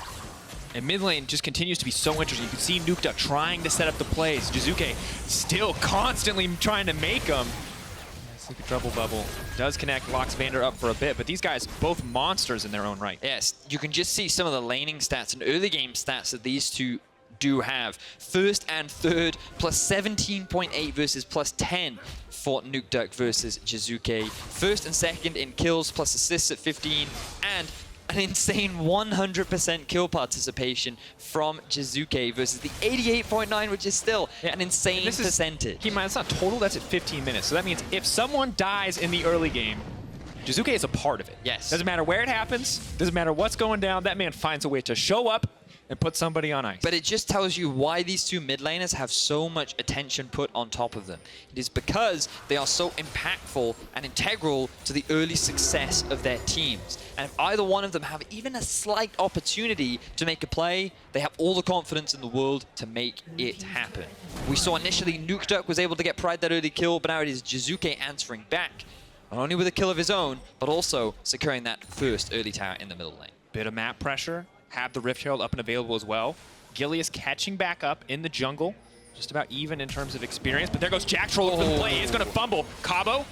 And mid lane just continues to be so interesting. You can see Nukeduck trying to set up the plays. Jiizuké still constantly trying to make them. Super Trouble Bubble does connect, locks VandeR up for a bit, but these guys both monsters in their own right. Yes, you can just see some of the laning stats and early game stats that these two do have. First and third, plus 17.8 versus plus 10 for Nukeduck versus Jiizuké. First and second in kills plus assists at 15, and an insane 100% kill participation from Jiizuké versus the 88.9, which is still an insane percentage. Keep in mind, it's not total, that's at 15 minutes. So that means if someone dies in the early game, Jiizuké is a part of it. Yes. Doesn't matter where it happens, doesn't matter what's going down, that man finds a way to show up and put somebody on ice. But it just tells you why these two mid laners have so much attention put on top of them. It is because they are so impactful and integral to the early success of their teams. And if either one of them have even a slight opportunity to make a play, they have all the confidence in the world to make it happen. We saw initially Nukeduck was able to get Pride that early kill, but now it is Jiizuké answering back. Not only with a kill of his own, but also securing that first early tower in the middle lane. Bit of map pressure. Have the Rift Herald up and available as well. Gilius catching back up in the jungle. Just about even in terms of experience. But there goes Jactroll for the play. He's going to fumble. Cabo.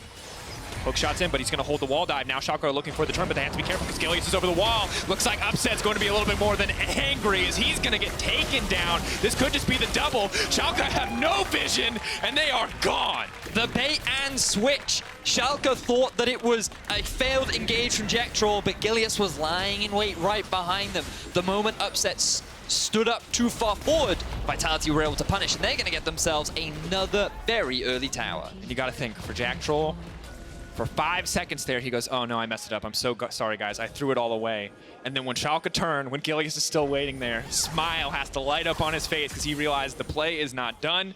Hook shots in, but he's going to hold the wall dive. Now Schalke are looking for the turn, but they have to be careful because Gilius is over the wall. Looks like Upset's going to be a little bit more than angry as he's going to get taken down. This could just be the double. Schalke have no vision, and they are gone. The bait and switch. Schalke thought that it was a failed engage from Jactroll, but Gilius was lying in wait right behind them. The moment Upset stood up too far forward, Vitality were able to punish, and they're going to get themselves another very early tower. And you got to think, for Jactroll, for 5 seconds there, he goes, oh no, I messed it up. I'm so sorry, guys. I threw it all away. And then when Schalke turned, when Gilius is still waiting there, smile has to light up on his face because he realized the play is not done.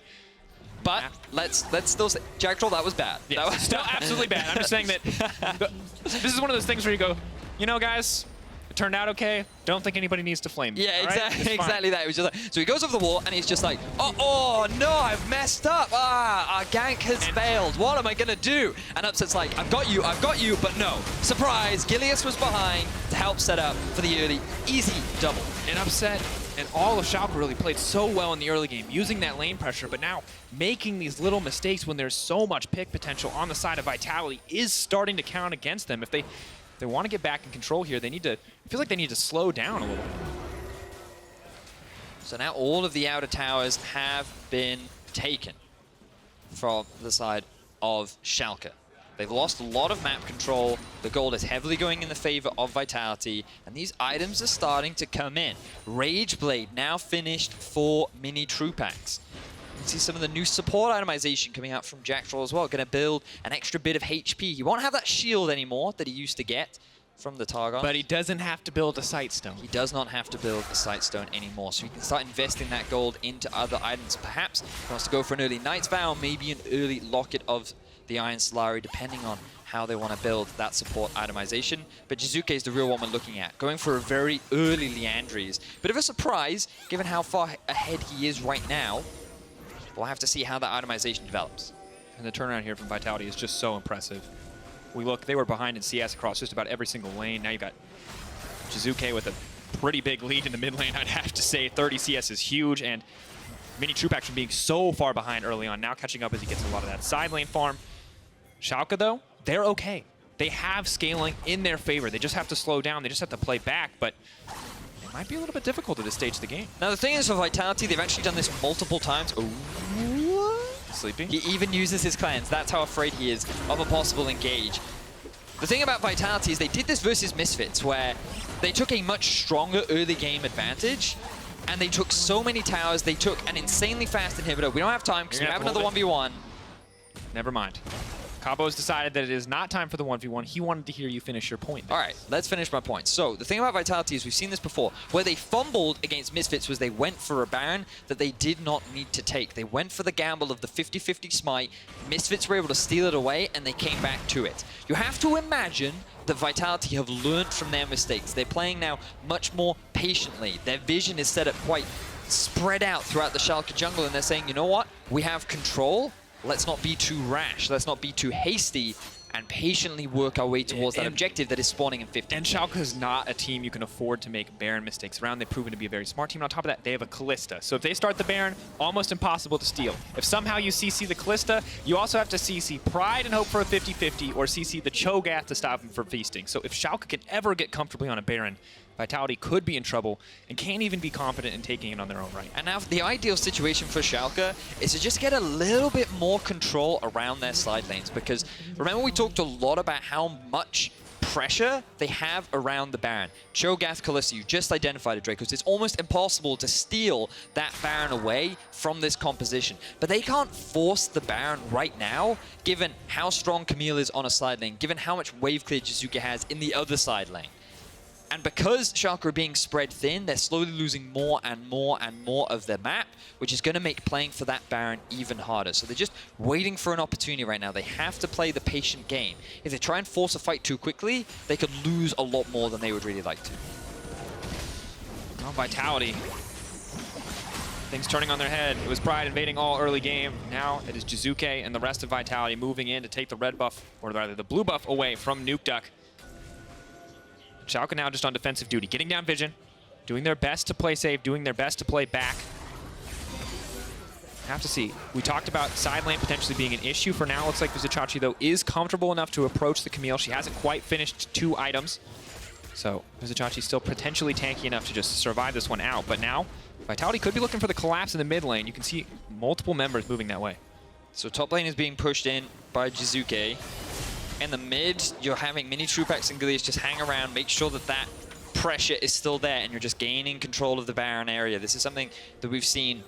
But let's still say, Jactroll, that was bad. Yes, that was still absolutely bad. I'm just saying that this is one of those things where you go, you know, guys, it turned out okay. Don't think anybody needs to flame me. Yeah, right? exactly that. It was just like, so he goes over the wall and he's just like, oh no, I've messed up. Our gank has failed. What am I gonna do? And Upset's like, I've got you, but no. Surprise, Gilius was behind to help set up for the early, easy double. And Upset and all of Schalke really played so well in the early game, using that lane pressure, but now making these little mistakes when there's so much pick potential on the side of Vitality is starting to count against them. If they want to get back in control here, they need to, it feels like they need to slow down a little bit. So now all of the outer towers have been taken from the side of Schalke. They've lost a lot of map control. The gold is heavily going in the favor of Vitality, and these items are starting to come in. Rage Blade now finished for Minitroupax. You can see some of the new support itemization coming out from Jactroll as well. Going to build an extra bit of HP. He won't have that shield anymore that he used to get from the Targon. But he doesn't have to build a Sightstone. He does not have to build a Sightstone anymore, so he can start investing that gold into other items. Perhaps he wants to go for an early Knight's Vow, or maybe an early Locket of the Iron Solari, depending on how they want to build that support itemization. But Jiizuké is the real one we're looking at, going for a very early Liandry's. Bit of a surprise, given how far ahead he is right now. We'll have to see how that itemization develops. And the turnaround here from Vitality is just so impressive. We look, they were behind in CS across just about every single lane. Now you've got Jiizuké with a pretty big lead in the mid lane, I'd have to say. 30 CS is huge, and Minitroupax from being so far behind early on, now catching up as he gets a lot of that side lane farm. Schalke, though, they're okay. They have scaling in their favor. They just have to slow down. They just have to play back, but it might be a little bit difficult at this stage of the game. Now, the thing is, for Vitality, they've actually done this multiple times. Ooh. Sleepy. He even uses his cleanse. That's how afraid he is of a possible engage. The thing about Vitality is they did this versus Misfits, where they took a much stronger early game advantage, and they took so many towers. They took an insanely fast inhibitor. We don't have time because we have another 1v1. Never mind. Cabo's decided that it is not time for the 1v1. He wanted to hear you finish your point. All right, let's finish my point. So the thing about Vitality is we've seen this before. Where they fumbled against Misfits was they went for a Baron that they did not need to take. They went for the gamble of the 50-50 smite. Misfits were able to steal it away, and they came back to it. You have to imagine that Vitality have learned from their mistakes. They're playing now much more patiently. Their vision is set up quite spread out throughout the Schalke jungle, and they're saying, you know what? We have control. Let's not be too rash. Let's not be too hasty, and patiently work our way towards that objective that is spawning in 50. And Schalke is not a team you can afford to make Baron mistakes around. They've proven to be a very smart team. And on top of that, they have a Kalista. So if they start the Baron, almost impossible to steal. If somehow you CC the Kalista, you also have to CC Pride and hope for a 50-50, or CC the Cho'gath to stop him from feasting. So if Schalke can ever get comfortably on a Baron, Vitality could be in trouble and can't even be confident in taking it on their own right. And now the ideal situation for Schalke is to just get a little bit more control around their side lanes, because remember we talked a lot about how much pressure they have around the Baron. Cho'gath, Kalista, you just identified it, Drakos. It's almost impossible to steal that Baron away from this composition. But they can't force the Baron right now, given how strong Camille is on a side lane, given how much wave clear Jiizuké has in the other side lane. And because Schalke are being spread thin, they're slowly losing more and more and more of their map, which is going to make playing for that Baron even harder. So they're just waiting for an opportunity right now. They have to play the patient game. If they try and force a fight too quickly, they could lose a lot more than they would really like to. Well, Vitality. Things turning on their head. It was Pride invading all early game. Now it is Jiizuké and the rest of Vitality moving in to take the red buff, or rather the blue buff, away from Nukeduck. Schalke now just on defensive duty, getting down vision, doing their best to play safe, doing their best to play back. Have to see. We talked about side lane potentially being an issue. For now, looks like Vizicsacsi, though, is comfortable enough to approach the Camille. She hasn't quite finished 2 items. So Vizicsacsi still potentially tanky enough to just survive this one out. But now, Vitality could be looking for the collapse in the mid lane. You can see multiple members moving that way. So top lane is being pushed in by Jiizuké. In the mid, you're having Minitroupax and Gilius just hang around, make sure that that pressure is still there, and you're just gaining control of the Baron area. This is something that we've seen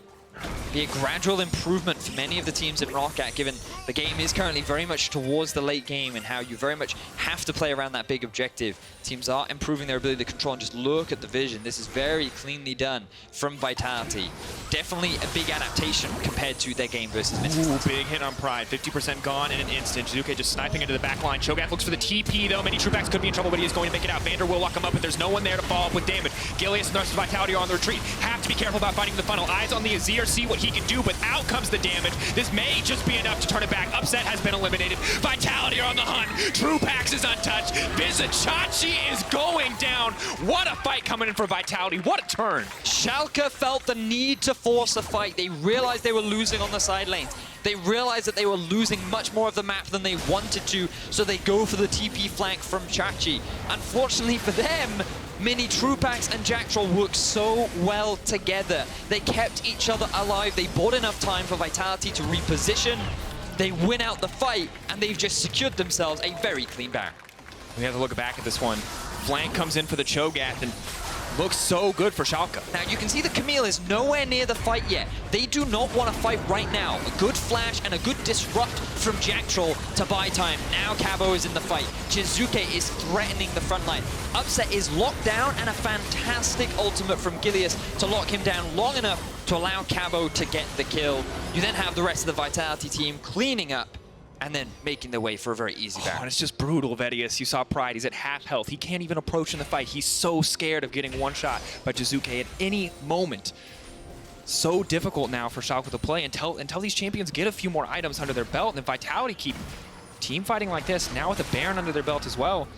be a gradual improvement for many of the teams in Roccat, given the game is currently very much towards the late game and how you very much have to play around that big objective. Teams are improving their ability to control, and just look at the vision. This is very cleanly done from Vitality. Definitely a big adaptation compared to their game versus Misfits. Ooh, big hit on Pride. 50% gone in an instant. Jiizuké just sniping into the back line. Cho'gath looks for the TP, though. Minitroupax could be in trouble, but he is going to make it out. VandeR will lock him up, but there's no one there to follow up with damage. Gilius and the rest of Vitality are on the retreat. Have to be careful about fighting the funnel. Eyes on the Azir, see what he can do, but out comes the damage. This may just be enough to turn it back. Upset has been eliminated. Vitality are on the hunt. Troupax is untouched. Vizicsacsi is going down. What a fight coming in for Vitality. What a turn. Schalke felt the need to force a fight. They realized they were losing on the side lanes. They realized that they were losing much more of the map than they wanted to, so they go for the TP flank from Chachi. Unfortunately for them, Minitroupax and Jactroll worked so well together. They kept each other alive. They bought enough time for Vitality to reposition. they win out the fight, and they've just secured themselves a very clean Baron. We have to look back at this one. Flank comes in for the Cho'gath and looks so good for Schalke. Now you can see the Camille is nowhere near the fight yet. They do not want to fight right now. A good flash and a good disrupt from Jactroll to buy time. Now Cabo is in the fight. Jiizuké is threatening the front line. Upset is locked down, and a fantastic ultimate from Gilius to lock him down long enough to allow Cabo to get the kill. You then have the rest of the Vitality team cleaning up and then making their way for a very easy Baron. And it's just brutal, Vedius. You saw Pride, he's at half health. He can't even approach in the fight. He's so scared of getting one shot by Jiizuké at any moment. So difficult now for Schalke to play until these champions get a few more items under their belt, and then Vitality keep team fighting like this, now with a Baron under their belt as well.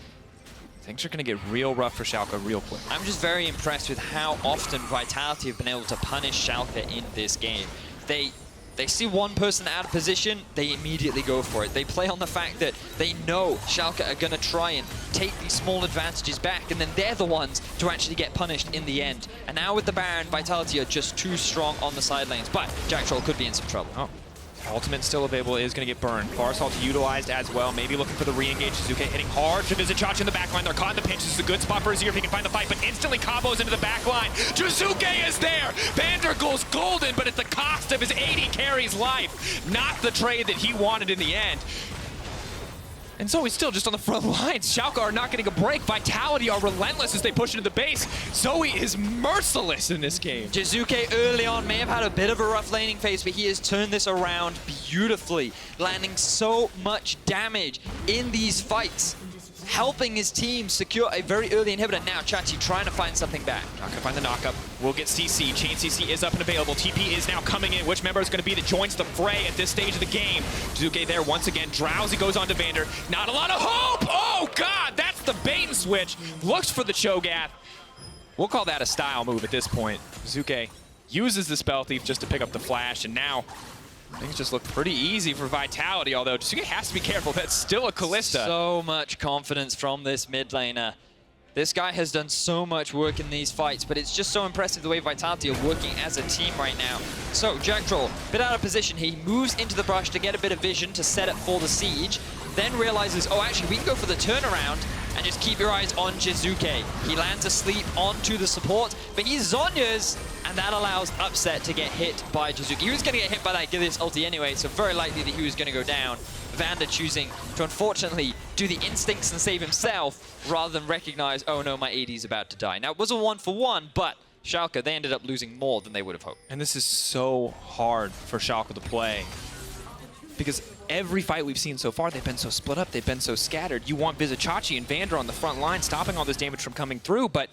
Things are going to get real rough for Schalke real quick. I'm just very impressed with how often Vitality have been able to punish Schalke in this game. They see one person out of position, they immediately go for it. They play on the fact that they know Schalke are going to try and take these small advantages back, and then they're the ones to actually get punished in the end. And now with the Baron, Vitality are just too strong on the side lanes, but Jactroll could be in some trouble. Oh. Ultimate still available, is going to get burned. Barsalt utilized as well, maybe looking for the re-engage. Jiizuké hitting hard to Vizicsacsi in the backline. They're caught in the pinch. This is a good spot for Azir if he can find the fight, but instantly combos into the backline. Jiizuké is there! VandeR goes golden, but at the cost of his AD carry's life. Not the trade that he wanted in the end. And so he's still just on the front lines. Schalke are not getting a break. Vitality are relentless as they push into the base. Zoe is merciless in this game. Jiizuké early on may have had a bit of a rough laning phase, but he has turned this around beautifully, landing so much damage in these fights, helping his team secure a very early inhibitor. Now Chachi trying to find something back. Not gonna find the knockup. We'll get CC. Chain CC is up and available. TP is now coming in. Which member is gonna be that joins the fray at this stage of the game? Jiizuké there once again. Drowsy goes on to VandeR. Not a lot of hope! Oh God, that's the bait and switch. Looks for the Cho'gath. We'll call that a style move at this point. Jiizuké uses the Spell Thief just to pick up the flash, and now things just look pretty easy for Vitality, although Jiizuké has to be careful. That's still a Kalista. So much confidence from this mid laner. This guy has done so much work in these fights, but it's just so impressive the way Vitality are working as a team right now. So Jactroll, bit out of position. He moves into the brush to get a bit of vision to set up for the siege, then realizes, oh, actually, we can go for the turnaround and just keep your eyes on Jiizuké. He lands asleep onto the support, but he Zhonya's, and that allows Upset to get hit by Jiizuké. He was going to get hit by that Gilius ulti anyway, so very likely that he was going to go down. VandeR choosing to unfortunately do the instincts and save himself rather than recognize, oh no, my AD's about to die. Now, it was a 1-for-1, but Schalke, they ended up losing more than they would have hoped. And this is so hard for Schalke to play, because every fight we've seen so far, they've been so split up, they've been so scattered. You want Vizicsacsi and VandeR on the front line, stopping all this damage from coming through, but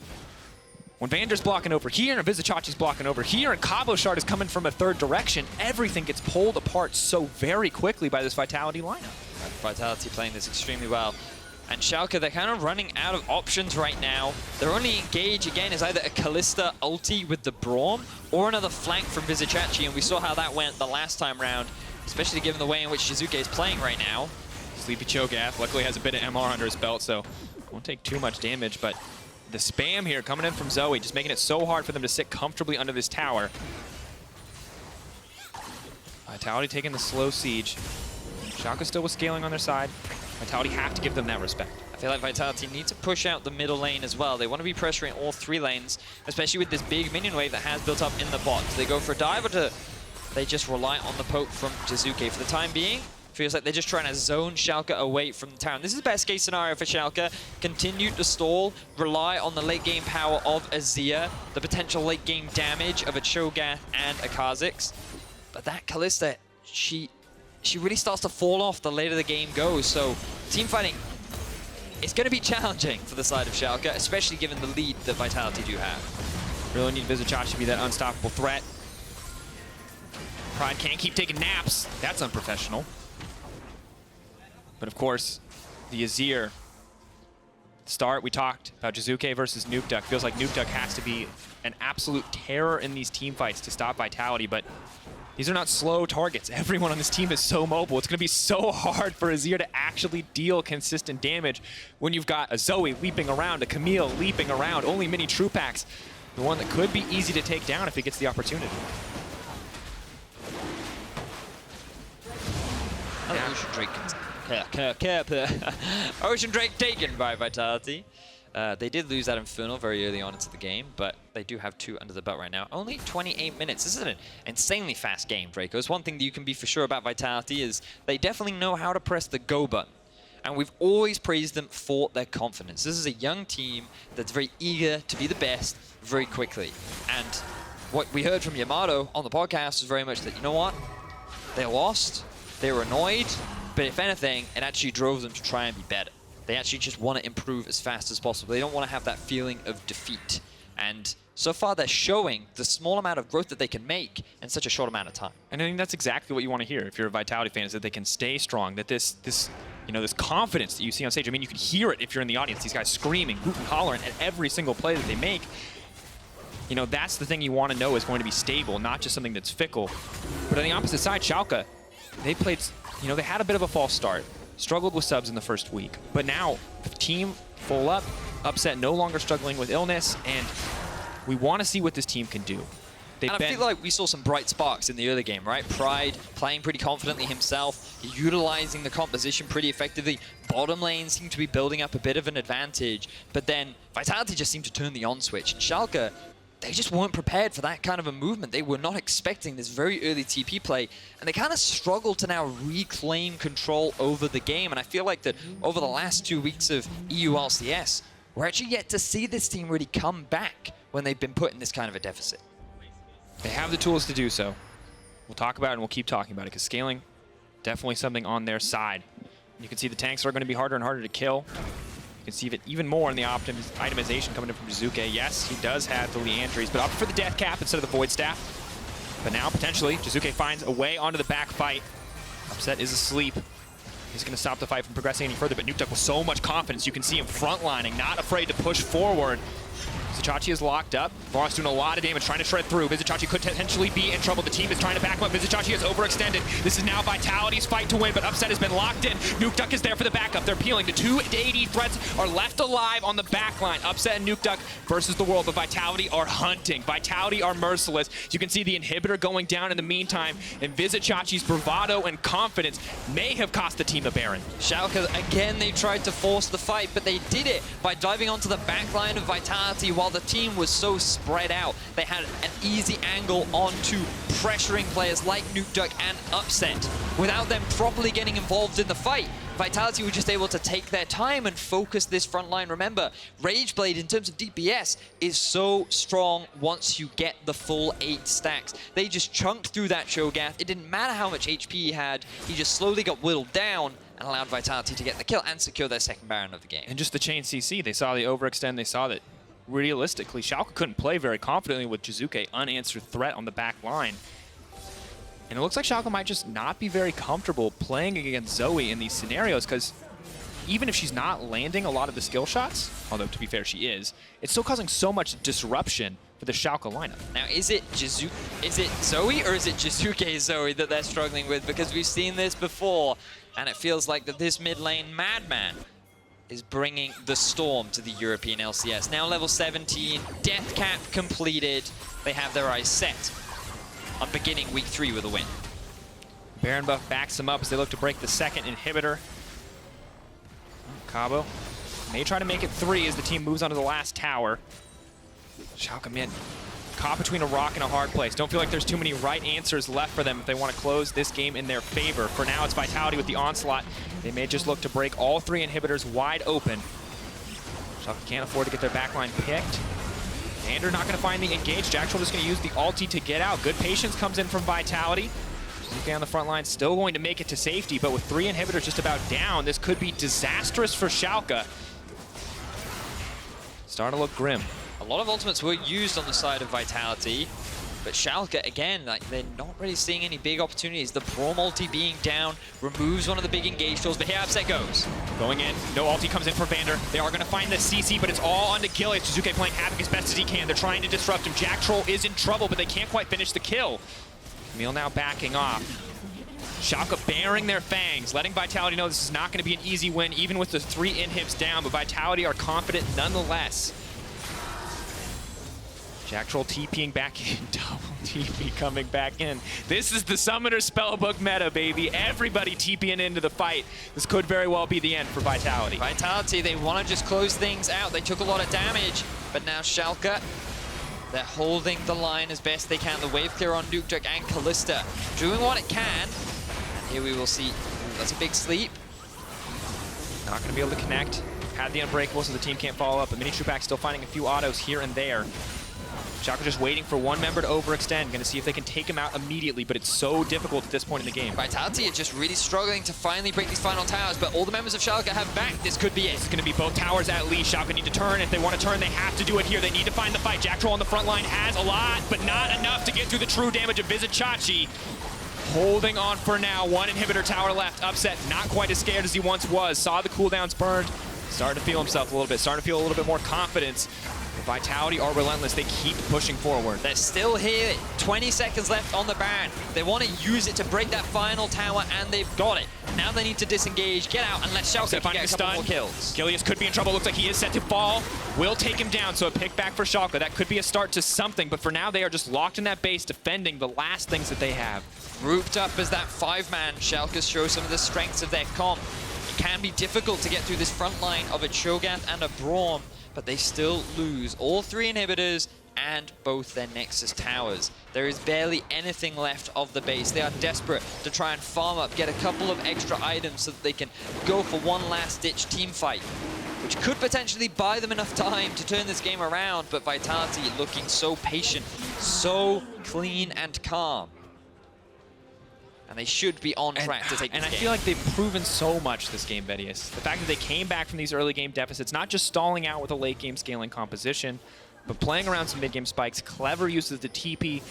when VandeR's blocking over here and Vizicacsi's blocking over here and Cabochard is coming from a third direction, everything gets pulled apart so very quickly by this Vitality lineup. Vitality playing this extremely well. And Schalke, they're kind of running out of options right now. Their only engage, again, is either a Kalista ulti with the Braum or another flank from Vizicsacsi, and we saw how that went the last time round, especially given the way in which Jiizuké is playing right now. Sleepy Cho'gath luckily has a bit of MR under his belt, so won't take too much damage, but the spam here coming in from Zoe, just making it so hard for them to sit comfortably under this tower. Vitality taking the slow siege. Schalke still was scaling on their side. Vitality have to give them that respect. I feel like Vitality need to push out the middle lane as well. They want to be pressuring all three lanes, especially with this big minion wave that has built up in the bot. Do they go for a dive, or do they just rely on the poke from Jiizuké? For the time being, feels like they're just trying to zone Schalke away from the town. This is the best case scenario for Schalke. Continue to stall, rely on the late game power of Azir, the potential late game damage of a Cho'gath and a Kha'zix. But that Kalista, she really starts to fall off the later the game goes. So team fighting, it's going to be challenging for the side of Schalke, especially given the lead that Vitality do have. Really need Vizicsacsi to be that unstoppable threat. Pride can't keep taking naps. That's unprofessional. But of course, the Azir start, we talked about Jiizuké versus Nukeduck. Feels like Nukeduck has to be an absolute terror in these team fights to stop Vitality, but these are not slow targets. Everyone on this team is so mobile. It's going to be so hard for Azir to actually deal consistent damage when you've got a Zoe leaping around, a Camille leaping around, only Minitroupax, the one that could be easy to take down if he gets the opportunity. Yeah. Ocean Drake, Ocean Drake taken by Vitality. They did lose that Infernal very early on into the game, but they do have 2 under the belt right now. Only 28 minutes. This is an insanely fast game, Drakos. One thing that you can be for sure about Vitality is they definitely know how to press the go button. And we've always praised them for their confidence. This is a young team that's very eager to be the best very quickly. And what we heard from Yamato on the podcast was very much that, you know what? They lost, they were annoyed, but if anything, it actually drove them to try and be better. They actually just want to improve as fast as possible. They don't want to have that feeling of defeat. And so far, they're showing the small amount of growth that they can make in such a short amount of time. And I think that's exactly what you want to hear if you're a Vitality fan, is that they can stay strong, that this confidence that you see on stage, I mean, you can hear it if you're in the audience, these guys screaming, hooting, hollering at every single play that they make. You know, that's the thing you want to know is going to be stable, not just something that's fickle. But on the opposite side, Schalke, they played, you know, they had a bit of a false start. Struggled with subs in the first week, but now the team full up, Upset no longer struggling with illness, and we want to see what this team can do. And I feel like we saw some bright sparks in the early game, right? Pride playing pretty confidently himself, utilizing the composition pretty effectively. Bottom lane seemed to be building up a bit of an advantage, but then Vitality just seemed to turn the on switch. And Schalke, they just weren't prepared for that kind of a movement. They were not expecting this very early TP play, and they kind of struggled to now reclaim control over the game. And I feel like that over the last 2 weeks of EU LCS, we're actually yet to see this team really come back when they've been put in this kind of a deficit. They have the tools to do so. We'll talk about it and we'll keep talking about it, because scaling, definitely something on their side. You can see the tanks are going to be harder and harder to kill. You can see it even more in the itemization coming in from Jiizuké. Yes, he does have the Leandries, but up for the death cap instead of the Void Staff. But now, potentially, Jiizuké finds a way onto the back fight. Upset is asleep. He's going to stop the fight from progressing any further, but Nukeduck with so much confidence. You can see him frontlining, not afraid to push forward. Vizicsacsi is locked up. Varus doing a lot of damage, trying to shred through. Vizicsacsi could potentially be in trouble. The team is trying to back him up. Vizicsacsi is overextended. This is now Vitality's fight to win, but Upset has been locked in. Nukeduck is there for the backup. They're peeling. The 2 AD threats are left alive on the back line. Upset and Nukeduck versus the world, but Vitality are hunting. Vitality are merciless. You can see the inhibitor going down in the meantime, and Vizicacsi's bravado and confidence may have cost the team a Baron. Schalke, again, they tried to force the fight, but they did it by diving onto the back line of Vitality while the team was so spread out. They had an easy angle onto pressuring players like Nukeduck and Upset without them properly getting involved in the fight. Vitality were just able to take their time and focus this front line. Remember, Rageblade in terms of DPS is so strong once you get the full 8 stacks. They just chunked through that Cho'gath. It didn't matter how much HP he had. He just slowly got whittled down and allowed Vitality to get the kill and secure their second Baron of the game. And just the chain CC, they saw the overextend, they saw that realistically, Schalke couldn't play very confidently with Jiizuké, unanswered threat on the back line. And it looks like Schalke might just not be very comfortable playing against Zoe in these scenarios, because even if she's not landing a lot of the skill shots, although to be fair she is, it's still causing so much disruption for the Schalke lineup. Now, is it Zoe or is it Jiizuké Zoe that they're struggling with? Because we've seen this before, and it feels like that this mid lane madman is bringing the storm to the European LCS. Now level 17, death cap completed. They have their eyes set on beginning week 3 with a win. Baron buff backs them up as they look to break the second inhibitor. Cabo may try to make it 3 as the team moves onto the last tower. Schalke, man, caught between a rock and a hard place. Don't feel like there's too many right answers left for them if they want to close this game in their favor. For now, it's Vitality with the onslaught. They may just look to break all 3 inhibitors wide open. Schalke can't afford to get their backline picked. VandeR not going to find the engage. Jactroll just going to use the ulti to get out. Good patience comes in from Vitality. Jiizuké on the front line still going to make it to safety, but with 3 inhibitors just about down, this could be disastrous for Schalke. Starting to look grim. A lot of ultimates were used on the side of Vitality, but Schalke, again, like, they're not really seeing any big opportunities. The Braum ulti being down removes one of the big engage tools, but here Upset goes. Going in, no ulti comes in for VandeR. They are going to find the CC, but it's all onto Gilius. Jiizuké playing Havoc as best as he can. They're trying to disrupt him. Jactroll is in trouble, but they can't quite finish the kill. Camille now backing off. Schalke baring their fangs, letting Vitality know this is not going to be an easy win, even with the 3 inhibs down, but Vitality are confident nonetheless. Jactroll TPing back in, double TP coming back in. This is the Summoner Spellbook meta, baby. Everybody TPing into the fight. This could very well be the end for Vitality. Vitality, they want to just close things out. They took a lot of damage, but now Schalke, they're holding the line as best they can. The wave clear on Nukeduck and Kalista, doing what it can. And here we will see, that's a big sleep. Not going to be able to connect. Had the Unbreakable, so the team can't follow up, but Minitroupax still finding a few autos here and there. Schalke just waiting for one member to overextend. Going to see if they can take him out immediately, but it's so difficult at this point in the game. Vitality are just really struggling to finally break these final towers, but all the members of Schalke have back. This could be it. It's going to be both towers at least. Schalke need to turn. If they want to turn, they have to do it here. They need to find the fight. Jactroll on the front line has a lot, but not enough to get through the true damage of Vizicsacsi. Holding on for now. One inhibitor tower left. Upset, not quite as scared as he once was. Saw the cooldowns burned. Starting to feel himself a little bit. Starting to feel a little bit more confidence. Vitality are relentless. They keep pushing forward. They're still here. 20 seconds left on the Baron. They want to use it to break that final tower, and they've got it. Now they need to disengage, get out, and let Schalke can get a couple more kills. Gilius could be in trouble. Looks like he is set to fall. Will take him down, so a pick back for Schalke. That could be a start to something, but for now they are just locked in that base, defending the last things that they have. Grouped up as that 5-man, Schalke show some of the strengths of their comp. It can be difficult to get through this front line of a Cho'gath and a Braum, but they still lose all 3 inhibitors and both their Nexus towers. There is barely anything left of the base. They are desperate to try and farm up, get a couple of extra items so that they can go for one last-ditch team fight, which could potentially buy them enough time to turn this game around, but Vitality looking so patient, so clean and calm. And they should be on track to take this game. And I feel like they've proven so much this game, Vedius. The fact that they came back from these early game deficits, not just stalling out with a late game scaling composition, but playing around some mid game spikes, clever use of the TP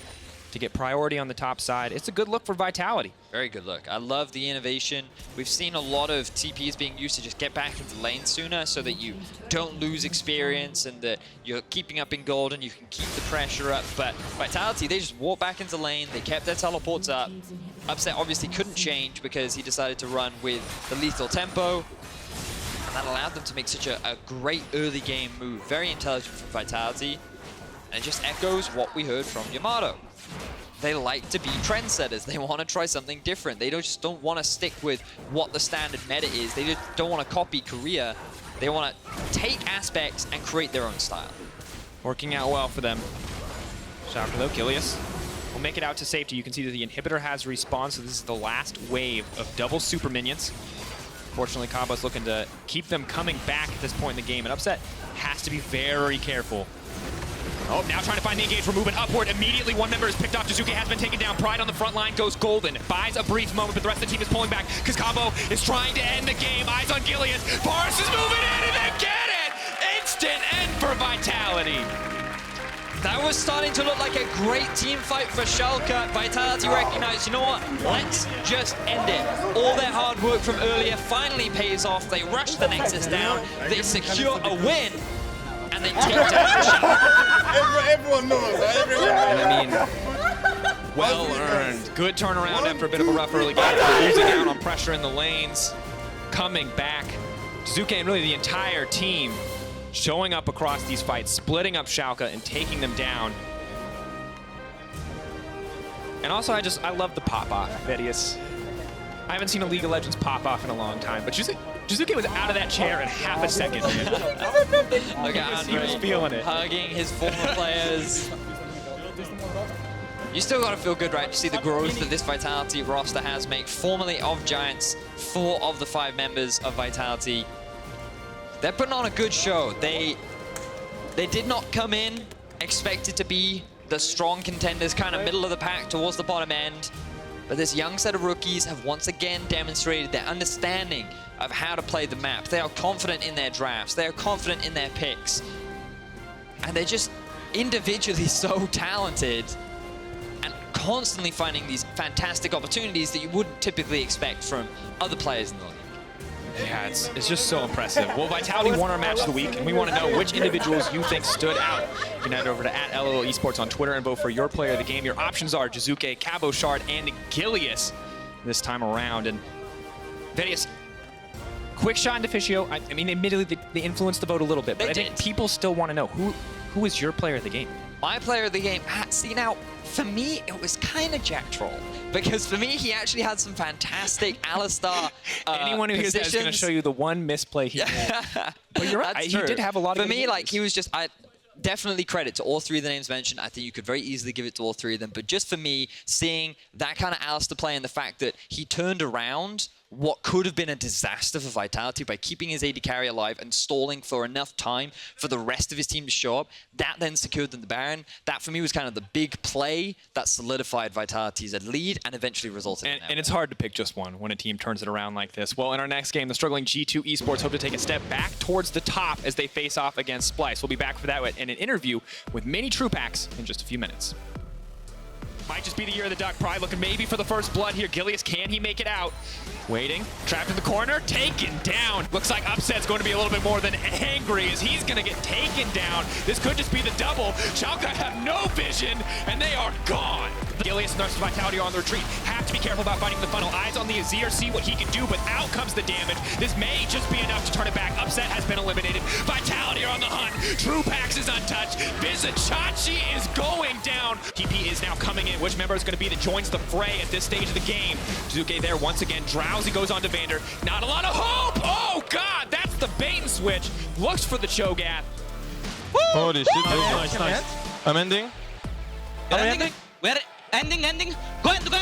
to get priority on the top side. It's a good look for Vitality. Very good look. I love the innovation. We've seen a lot of TPs being used to just get back into lane sooner so that you don't lose experience and that you're keeping up in gold and you can keep the pressure up. But Vitality, they just walked back into lane. They kept their teleports up. Upset obviously couldn't change because he decided to run with the lethal tempo. And that allowed them to make such a great early game move. Very intelligent from Vitality. And it just echoes what we heard from Yamato. They like to be trendsetters. They want to try something different. They just don't want to stick with what the standard meta is. They just don't want to copy Korea. They want to take aspects and create their own style. Working out well for them. Schalke though, Gilius will make it out to safety. You can see that the inhibitor has respawned, so this is the last wave of double super minions. Fortunately, Cabo's looking to keep them coming back at this point in the game, and Upset has to be very careful. Oh, now trying to find the engage. We're moving upward. Immediately, one member is picked off. Jiizuké has been taken down. Pride on the front line goes golden. Buys a brief moment, but the rest of the team is pulling back because Cabo is trying to end the game. Eyes on Gilius. Forrest is moving in, and they get it! Instant end for Vitality. That was starting to look like a great team fight for Schalke. Vitality recognized, you know what, let's just end it. All their hard work from earlier finally pays off. They rush the Nexus down, they secure a win, and they take down Schalke. Everyone knows, everyone knows. And I mean, well earned. Good turnaround after a bit of a rough early game. Losing out on pressure in the lanes, coming back. Jiizuké and really the entire team showing up across these fights, splitting up Schalke and taking them down. And also, I love the pop-off, Vedius. I haven't seen a League of Legends pop-off in a long time, but Jiizuké was out of that chair in half a second. Look at Andre, he was feeling it. hugging his former players. You still gotta feel good, right, to see the growth that this Vitality roster has made. Formerly of Giants, 4 of the 5 members of Vitality. They're putting on a good show. They did not come in expected to be the strong contenders, kind of middle of the pack towards the bottom end. But this young set of rookies have once again demonstrated their understanding of how to play the map. They are confident in their drafts. They are confident in their picks. And they're just individually so talented and constantly finding these fantastic opportunities that you wouldn't typically expect from other players in the league. Yeah, it's just so impressive. Well, Vitality won our match of the week, and we want to know which individuals you think stood out. You can head over to @LOL Esports on Twitter and vote for your player of the game. Your options are Jiizuké, Cabochard, and Gilius this time around. And Vedius, quick shot and Deficio. I mean, admittedly, they influenced the vote a little bit, but I think people still want to know who who was your player of the game? My player of the game, see now, for me, it was kind of Jactroll. Because for me, he actually had some fantastic Alistar Anyone who hears that is going to show you the one misplay he made. But you're right, he did have a lot of For me, like, he was just, definitely credit to all three of the names mentioned. I think you could very easily give it to all three of them. But just for me, seeing that kind of Alistar play and the fact that he turned around what could have been a disaster for Vitality by keeping his AD carry alive and stalling for enough time for the rest of his team to show up, that then secured them the Baron. That for me was kind of the big play that solidified Vitality's lead and eventually resulted in that. And it's hard to pick just one when a team turns it around like this. Well, in our next game, the struggling G2 Esports hope to take a step back towards the top as they face off against Splice. We'll be back for that in an interview with Minitroupax in just a few minutes. Might just be the year of the Duck. Pride looking maybe for the first blood here. Gilius, can he make it out? Waiting, trapped in the corner, taken down. Looks like Upset's going to be a little bit more than angry as he's going to get taken down. This could just be the double. Schalke have no vision, and they are gone. Gilius and the rest of Vitality are on the retreat. Have to be careful about fighting the funnel. Eyes on the Azir, see what he can do, but out comes the damage. This may just be enough to turn it back. Upset has been eliminated. Vitality are on the hunt. Nukeduck is untouched. Vizicsacsi is going down. TP is now coming in. Which member is going to be that joins the fray at this stage of the game? Jiizuké there once again. Drowsy goes on to VandeR. Not a lot of hope. Oh, God, that's the bait and switch. Looks for the Cho'gath. Holy shit, nice. I'm ending. Are we ending? We're ending. Go in. Go.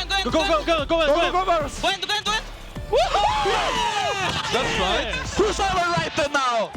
That's right. Who's our right now?